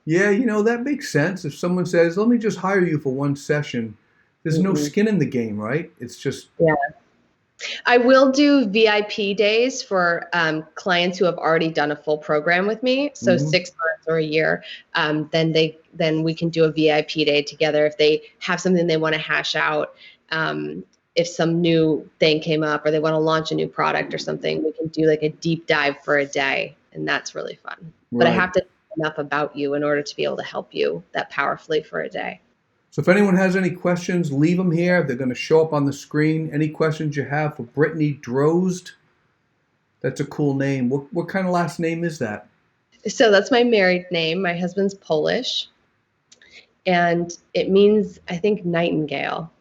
Yeah, that makes sense. If someone says, let me just hire you for one session, there's no skin in the game, right? It's just... Yeah. I will do VIP days for clients who have already done a full program with me. So 6 months or a year, then we can do a VIP day together if they have something they want to hash out. If some new thing came up or they want to launch a new product or something, we can do like a deep dive for a day, and that's really fun. Right. But I have to know enough about you in order to be able to help you that powerfully for a day. So if anyone has any questions, leave them here. They're going to show up on the screen. Any questions you have for Brittany Drozd? That's a cool name. What kind of last name is that? So that's my married name. My husband's Polish, and it means, I think, nightingale.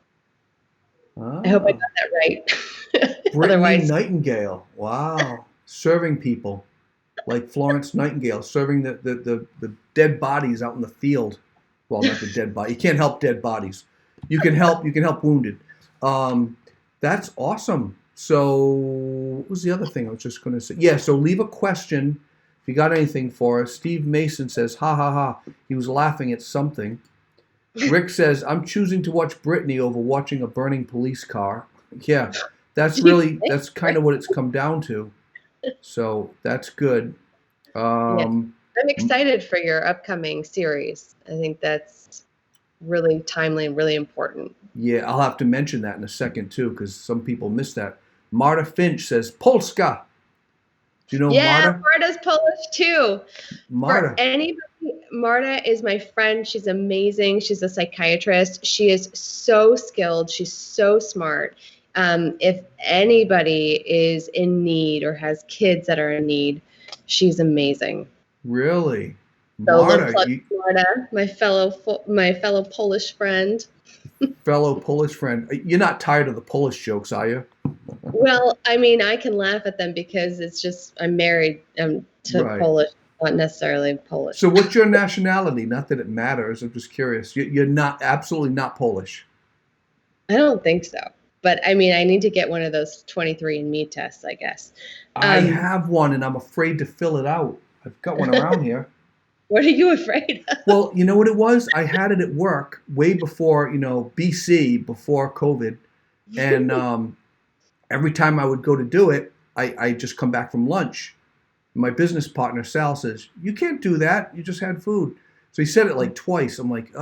I hope I got Ah, that right. Brittany Otherwise, Nightingale. Wow. Serving people like Florence Nightingale, serving the dead bodies out in the field. Well, not the dead body. You can't help dead bodies. You can help wounded. Um, that's awesome. So what was the other thing I was just going to say? Yeah, so leave a question if you got anything for us. Steve Mason says, ha ha ha. He was laughing at something. Rick says, I'm choosing to watch Brittany over watching a burning police car. Yeah, that's kind of what it's come down to. So that's good. yeah, Um, I'm excited for your upcoming series. I think that's really timely and really important. yeah, I'll have to mention that in a second too, because some people miss that. Marta Finch says, Polska. Do you know Yeah, Marta? Marta's Polish too. For Marta. anybody, Marta is my friend. She's amazing. She's a psychiatrist. She is so skilled. She's so smart. If anybody is in need or has kids that are in need, she's amazing. Really? So a little Marta, plug you for Marta, my fellow Polish friend. fellow Polish friend. You're not tired of the Polish jokes, are you? Well, I mean, I can laugh at them because it's just I'm married to Right. Polish, not necessarily Polish. So what's your nationality? Not that it matters. I'm just curious. You're not absolutely not Polish. I don't think so. But I mean, I need to get one of those 23andMe tests, I guess. I Um, have one and I'm afraid to fill it out. I've got one around here. what are you afraid of? Well, you know what it was? I had it at work way before, BC, before COVID. And every time I would go to do it, I just come back from lunch. My business partner, Sal, says, You can't do that. You just had food. So he said it like twice. I'm like,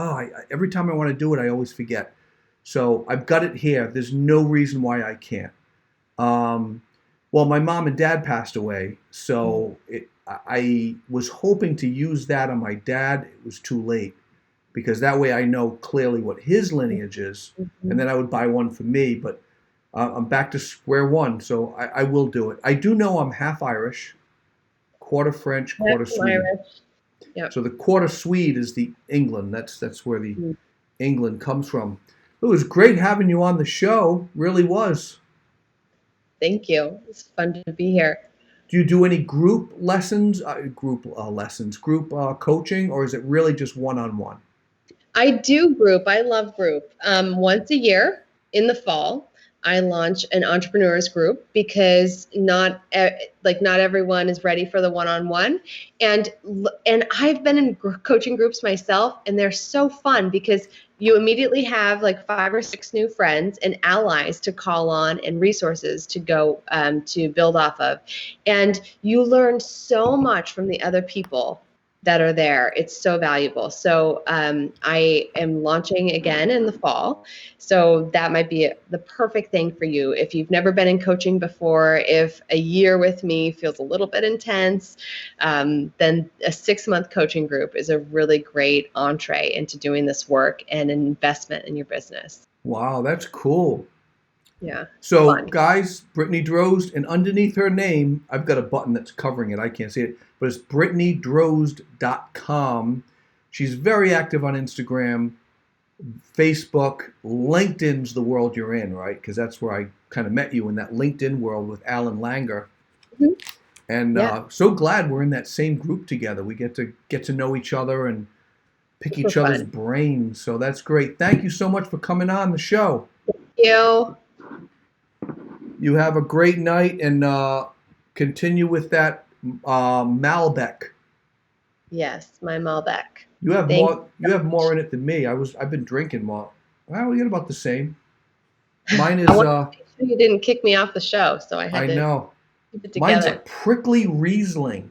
every time I want to do it, I always forget. So I've got it here. There's no reason why I can't. Um, well, my mom and dad passed away. So I was hoping to use that on my dad. It was too late because that way I know clearly what his lineage is. And then I would buy one for me. But I'm back to square one. So I will do it. I do know I'm half Irish, quarter French, quarter That's Swede. Irish. Yep. So the quarter Swede is the England. That's where the England comes from. It was great having you on the show. Really was. Thank you. It's fun to be here. Do you do any group lessons, group coaching, or is it really just one-on-one? I do group. I love group. Once a year in the fall, I launch an entrepreneurs group because not everyone is ready for the one-on-one. And I've been in coaching groups myself, and they're so fun because you immediately have like 5 or 6 new friends and allies to call on and resources to go to build off of, and you learn so much from the other people that are there. It's so valuable. So I am launching again in the fall. So that might be the perfect thing for you. If you've never been in coaching before, if a year with me feels a little bit intense, then a 6-month coaching group is a really great entree into doing this work and an investment in your business. Wow, that's cool. Yeah. So, Fun. guys, Brittany Drozd, and underneath her name, I've got a button that's covering it. I can't see it, but it's BrittanyDrozd.com. She's very active on Instagram, Facebook, LinkedIn's the world you're in, right? Because that's where I kind of met you in that LinkedIn world with Alan Langer. Mm-hmm. And Yeah. so glad we're in that same group together. We get to know each other and pick Super each other's fun. brains. So that's great. Thank you so much for coming on the show. You. You have a great night and continue with that Malbec. Yes, my Malbec. You have Thank more. You have more in it than me. I've been drinking more. Well, we get about the same. Mine is. I want to make sure you didn't kick me off the show, so I I had to know. keep it Mine's a together. prickly Riesling.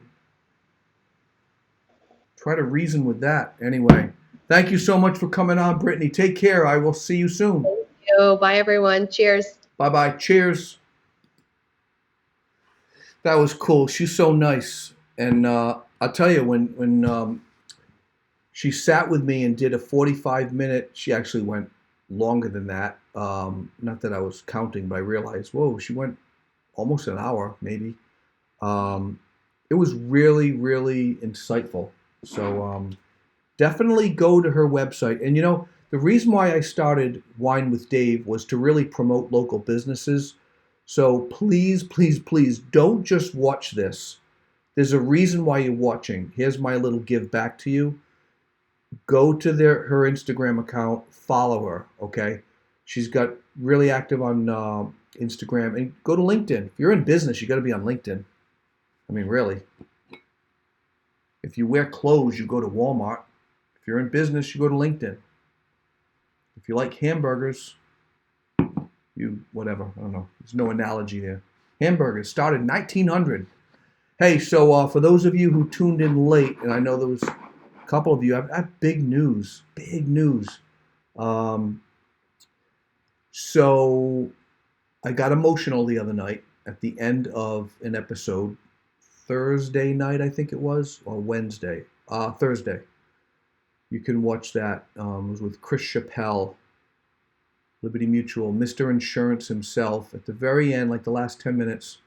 Try to reason with that. Anyway, thank you so much for coming on, Brittany. Take care. I will see you soon. Thank you. Bye, everyone. Cheers. Bye bye. Cheers. That was cool. She's so nice, and I'll tell you when she sat with me and did a 45-minute. She actually went longer than that. Not that I was counting, but I realized, whoa, she went almost an hour, maybe. It was really, really insightful. So definitely go to her website. And the reason why I started Wine with Dave was to really promote local businesses. So please, please, please don't just watch this. There's a reason why you're watching. Here's my little give back to you. Go to her Instagram account, follow her, okay? She's got really active on Instagram, and go to LinkedIn. If you're in business, you got to be on LinkedIn. I mean, really. If you wear clothes, you go to Walmart. If you're in business, you go to LinkedIn. If you like hamburgers, whatever, I don't know. There's no analogy there. Hamburgers started 1900. Hey, so for those of you who tuned in late, and I know there was a couple of you, I have big news. Big news. So I got emotional the other night at the end of an episode. Thursday night, I think it was, or Wednesday. Thursday. You can watch that. It was with Chris Chappelle, Liberty Mutual, Mr. Insurance himself. At the very end, like the last 10 minutes,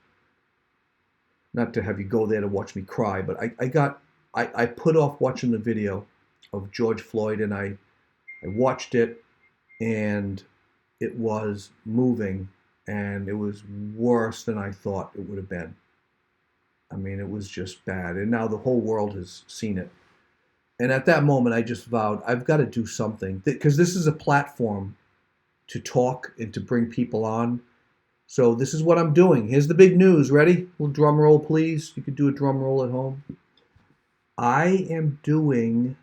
not to have you go there to watch me cry, but I put off watching the video of George Floyd, and I watched it, and it was moving, and it was worse than I thought it would have been. I mean, it was just bad. And now the whole world has seen it. And at that moment, I just vowed, I've got to do something. Because this is a platform to talk and to bring people on. So this is what I'm doing. Here's the big news. Ready? A little drum roll, please. You could do a drum roll at home. I am doing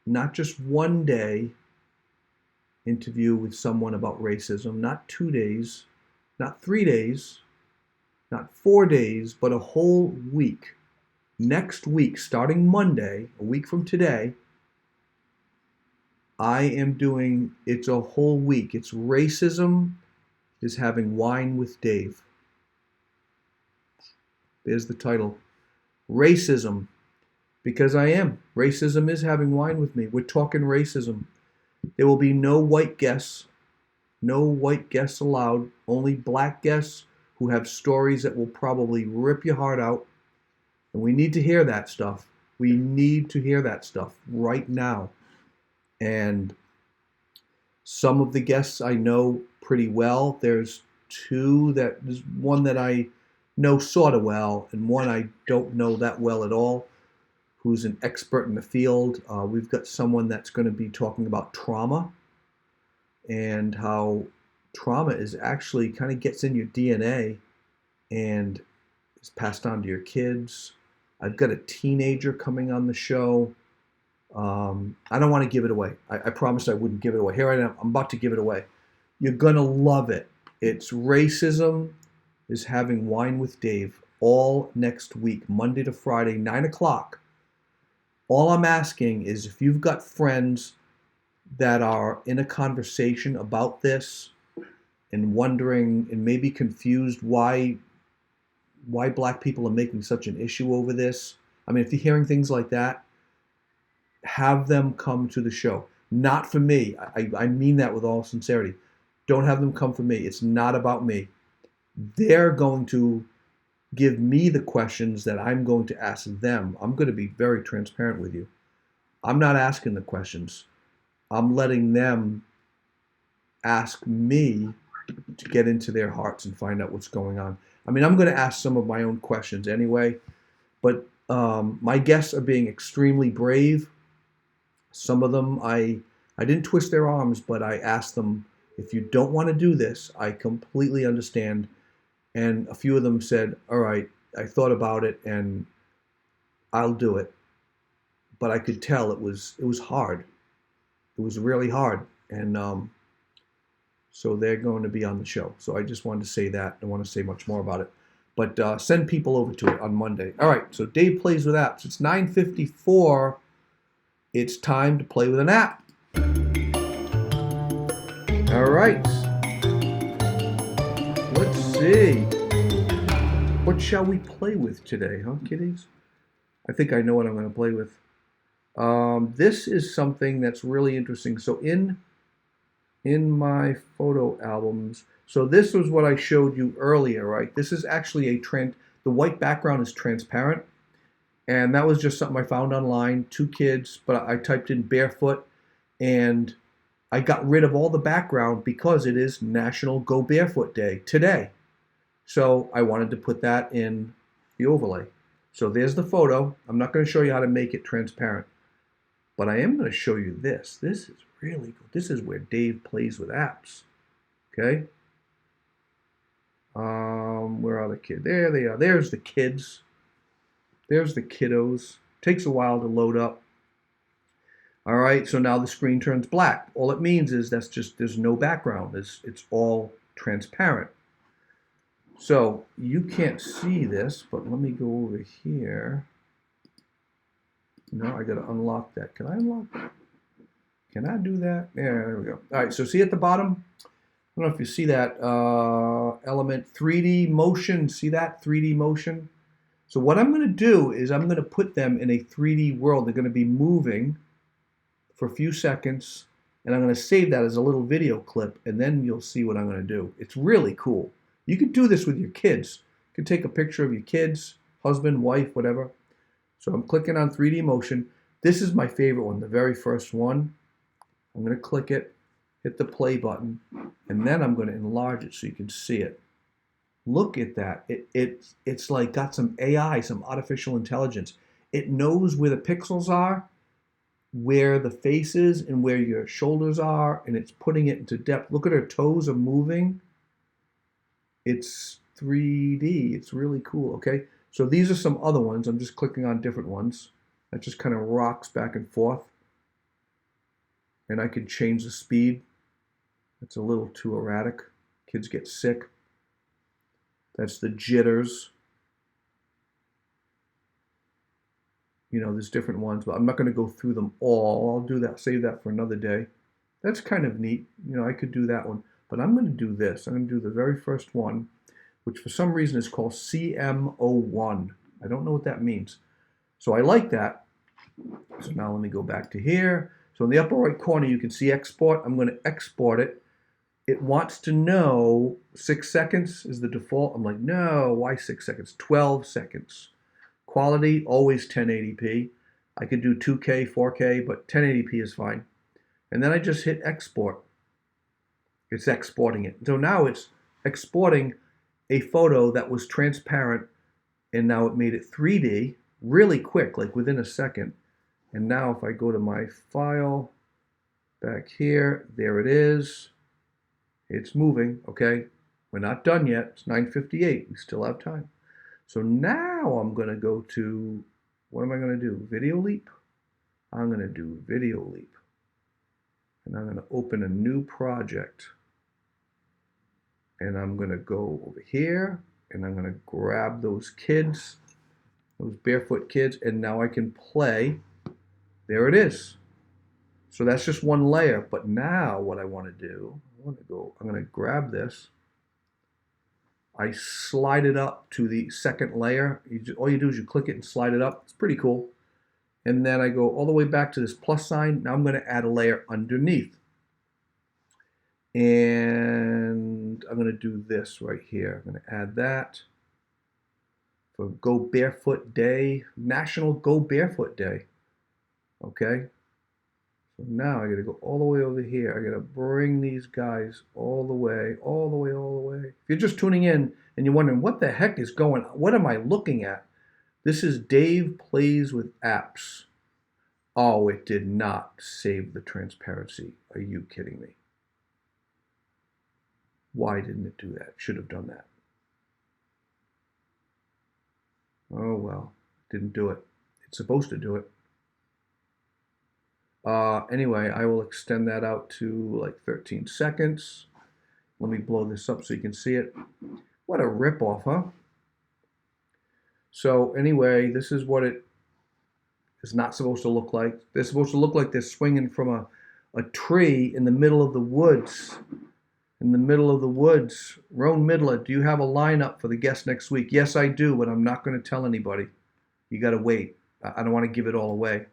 not just one day interview with someone about racism, not 2 days, not 3 days, not 4 days, but a whole week. Next week, starting Monday, a week from today, I am doing, it's a whole week. It's Racism is Having Wine with Dave. There's the title. Racism, because I am. Racism is having wine with me. We're talking racism. There will be no white guests. No white guests allowed. Only black guests who have stories that will probably rip your heart out. And we need to hear that stuff. We need to hear that stuff right now. And some of the guests I know pretty well. There's there's one that I know sort of well, and one I don't know that well at all, who's an expert in the field. We've got someone that's going to be talking about trauma and how trauma is actually kind of gets in your DNA and is passed on to your kids. I've got a teenager coming on the show. I don't want to give it away. I promised I wouldn't give it away. Here I am. I'm about to give it away. You're going to love it. It's Racism is Having Wine with Dave, all next week, Monday to Friday, 9 o'clock. All I'm asking is if you've got friends that are in a conversation about this and wondering and maybe confused why black people are making such an issue over this. I mean, if you're hearing things like that, have them come to the show. Not for me. I mean that with all sincerity. Don't have them come for me. It's not about me. They're going to give me the questions that I'm going to ask them. I'm going to be very transparent with you. I'm not asking the questions. I'm letting them ask me to get into their hearts and find out what's going on. I mean, I'm going to ask some of my own questions anyway, but my guests are being extremely brave. Some of them, I didn't twist their arms, but I asked them, if you don't want to do this, I completely understand. And a few of them said, all right, I thought about it and I'll do it. But I could tell it was hard. It was really hard. And so they're going to be on the show. So I just wanted to say that. I don't want to say much more about it. But send people over to it on Monday. All right, so Dave plays with apps. It's 9:54. It's time to play with an app. All right. Let's see. What shall we play with today, huh, kiddies? I think I know what I'm going to play with. This is something that's really interesting. So in my photo albums, so this was what I showed you earlier, right? This is actually the white background is transparent, and that was just something I found online. Two kids, but I typed in barefoot, and I got rid of all the background because it is National Go Barefoot Day today. So I wanted to put that in the overlay. So there's the photo. I'm not going to show you how to make it transparent, but I am going to show you this. This is really cool. This is where Dave plays with apps. Okay. Where are the kids? There they are. There's the kids. There's the kiddos. Takes a while to load up. All right, so now the screen turns black. All it means is there's no background. It's all transparent. So you can't see this, but let me go over here. No, I got to unlock that. Can I unlock that? Can I do that? Yeah, there we go. All right, so see at the bottom? I don't know if you see that element 3D motion. See that 3D motion? So what I'm going to do is I'm going to put them in a 3D world. They're going to be moving for a few seconds, and I'm going to save that as a little video clip, and then you'll see what I'm going to do. It's really cool. You can do this with your kids. You can take a picture of your kids, husband, wife, whatever. So I'm clicking on 3D motion. This is my favorite one, the very first one. I'm going to click it, hit the play button, and then I'm going to enlarge it so you can see it. Look at that. It's like got some AI, some artificial intelligence. It knows where the pixels are, where the face is, and where your shoulders are, and it's putting it into depth. Look at her toes are moving. It's 3D. It's really cool, okay? So these are some other ones. I'm just clicking on different ones. That just kind of rocks back and forth. And I can change the speed. It's a little too erratic. Kids get sick. That's the jitters. You know, there's different ones, but I'm not going to go through them all. I'll do that, save that for another day. That's kind of neat. You know, I could do that one, but I'm going to do this. I'm going to do the very first one, which for some reason is called CM01. I don't know what that means. So I like that. So now let me go back to here. So in the upper right corner, you can see export. I'm going to export it. It wants to know 6 seconds is the default. I'm like, no, why 6 seconds? 12 seconds. Quality, always 1080p. I could do 2K, 4K, but 1080p is fine. And then I just hit export. It's exporting it. So now it's exporting a photo that was transparent, and now it made it 3D really quick, like within a second. And now if I go to my file back here, there it is. It's moving, okay? We're not done yet. It's 9:58. We still have time. So now I'm going to go to, what am I going to do? Video Leap? I'm going to do Video Leap. And I'm going to open a new project. And I'm going to go over here, and I'm going to grab those kids, those barefoot kids, and now I can play. There it is. So that's just one layer. But now what I want to do, I'm going to grab this. I slide it up to the second layer. All you do is you click it and slide it up. It's pretty cool. And then I go all the way back to this plus sign. Now I'm going to add a layer underneath. And I'm going to do this right here. I'm going to add that for Go Barefoot Day, National Go Barefoot Day. Okay. So now I got to go all the way over here. I got to bring these guys all the way, all the way, all the way. If you're just tuning in and you're wondering what the heck is going on, what am I looking at? This is Dave Plays with Apps. Oh, it did not save the transparency. Are you kidding me? Why didn't it do that? Should have done that. Oh well, didn't do it. It's supposed to do it. Anyway, I will extend that out to like 13 seconds. Let me blow this up so you can see it. What a ripoff, huh? So anyway, this is what it is not supposed to look like. They're supposed to look like they're swinging from a tree in the middle of the woods. In the middle of the woods. Roan Midler, do you have a lineup for the guest next week? Yes, I do, but I'm not going to tell anybody. You got to wait. I don't want to give it all away.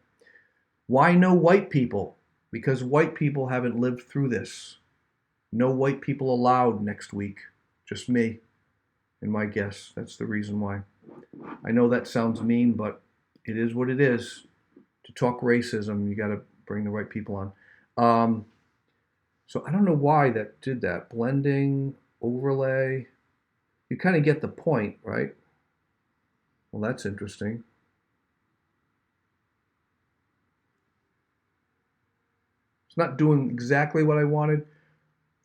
Why no white people? Because white people haven't lived through this. No white people allowed next week. Just me and my guests. That's the reason why. I know that sounds mean, but it is what it is. To talk racism, you got to bring the right people on. So I don't know why that did that. Blending, overlay. You kind of get the point, right? Well, that's interesting. It's not doing exactly what I wanted.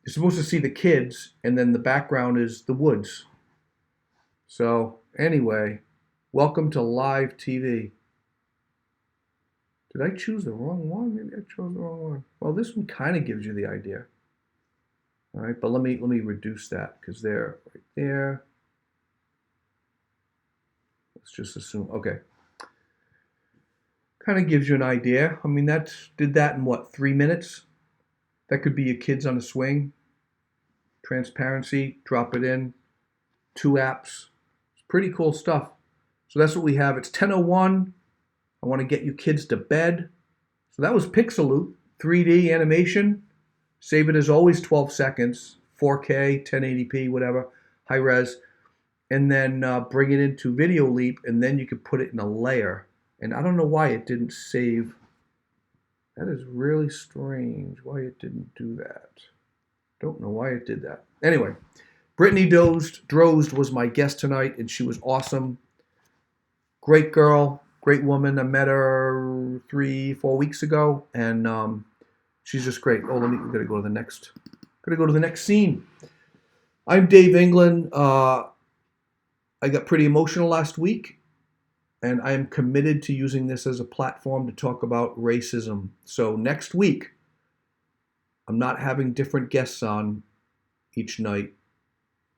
You're supposed to see the kids, and then the background is the woods. So anyway, welcome to live TV. Did I choose the wrong one? Maybe I chose the wrong one. Well, this one kind of gives you the idea. All right, but let me reduce that because they're right there. Let's just assume, okay. Kind of gives you an idea. I mean, did that in what, 3 minutes? That could be your kids on a swing. Transparency, drop it in. 2 apps. It's pretty cool stuff. So that's what we have. It's 10:01. I want to get you kids to bed. So that was Pixaloop, 3D animation. Save it as always 12 seconds, 4K, 1080p, whatever, high res. And then bring it into Video Leap, and then you could put it in a layer. And I don't know why it didn't save. That is really strange why it didn't do that. Don't know why it did that. Anyway, Brittany Drozd was my guest tonight, and she was awesome. Great girl, great woman. I met her 3-4 weeks ago, and she's just great. Oh, we gotta go to the next. Gotta go to the next scene. I'm Dave England. I got pretty emotional last week, and I am committed to using this as a platform to talk about racism. So next week, I'm not having different guests on each night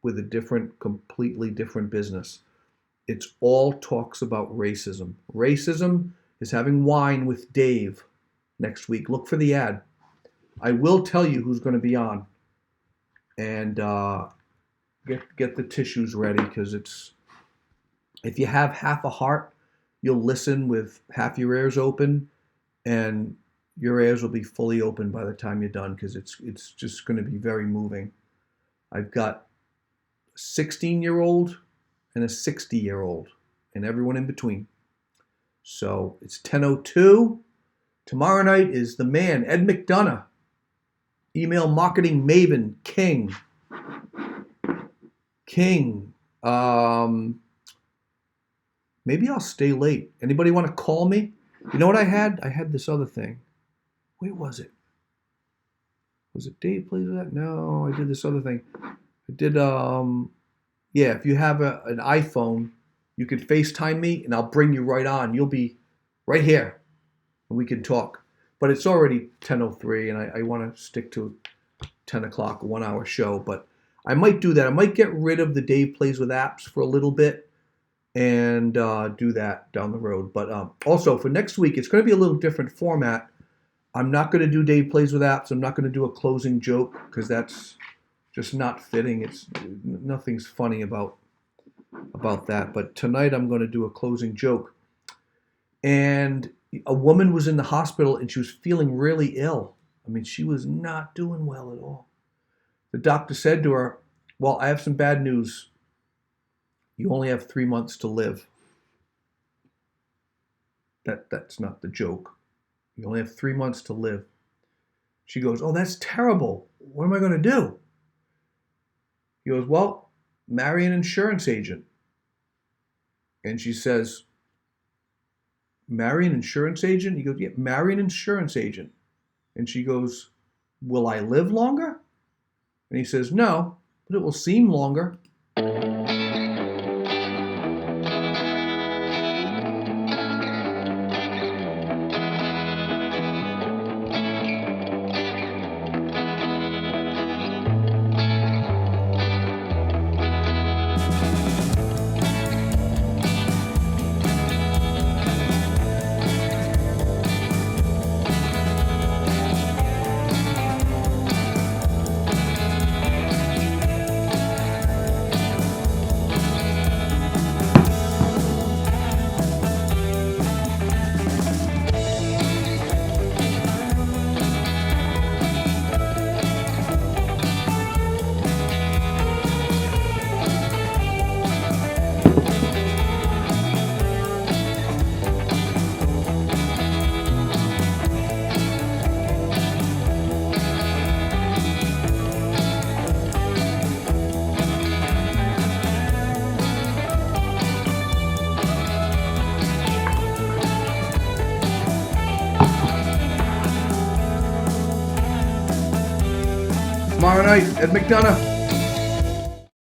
with a completely different business. It's all talks about racism. Racism is having wine with Dave next week. Look for the ad. I will tell you who's going to be on. And get the tissues ready, because if you have half a heart, you'll listen with half your ears open, and your ears will be fully open by the time you're done, because it's just going to be very moving. I've got a 16-year-old and a 60-year-old and everyone in between. So it's 10:02. Tomorrow night is the man, Ed McDonough, email marketing maven, king. Maybe I'll stay late. Anybody want to call me? You know what I had? I had this other thing. Where was it? Was it Dave Plays With That? No, I did this other thing. I did, yeah, if you have an iPhone, you can FaceTime me, and I'll bring you right on. You'll be right here, and we can talk. But it's already 10:03, and I want to stick to 10 o'clock, a 1-hour show. But I might do that. I might get rid of the Dave Plays With Apps for a little bit and do that down the road. But also, for next week, it's going to be a little different format. I'm not going to do Dave Plays With Apps. I'm not going to do a closing joke, because that's just not fitting. Nothing's funny about that. But tonight I'm going to do a closing joke. And a woman was in the hospital, and she was feeling really ill. I mean, she was not doing well at all. The doctor said to her, "Well, I have some bad news. You only have 3 months to live." That's not the joke. You only have 3 months to live. She goes, "Oh, that's terrible. What am I going to do?" He goes, "Well, marry an insurance agent." And she says, "Marry an insurance agent?" He goes, "Yeah, marry an insurance agent." And she goes, "Will I live longer?" And he says, "No, but it will seem longer." tomorrow night at McDonough.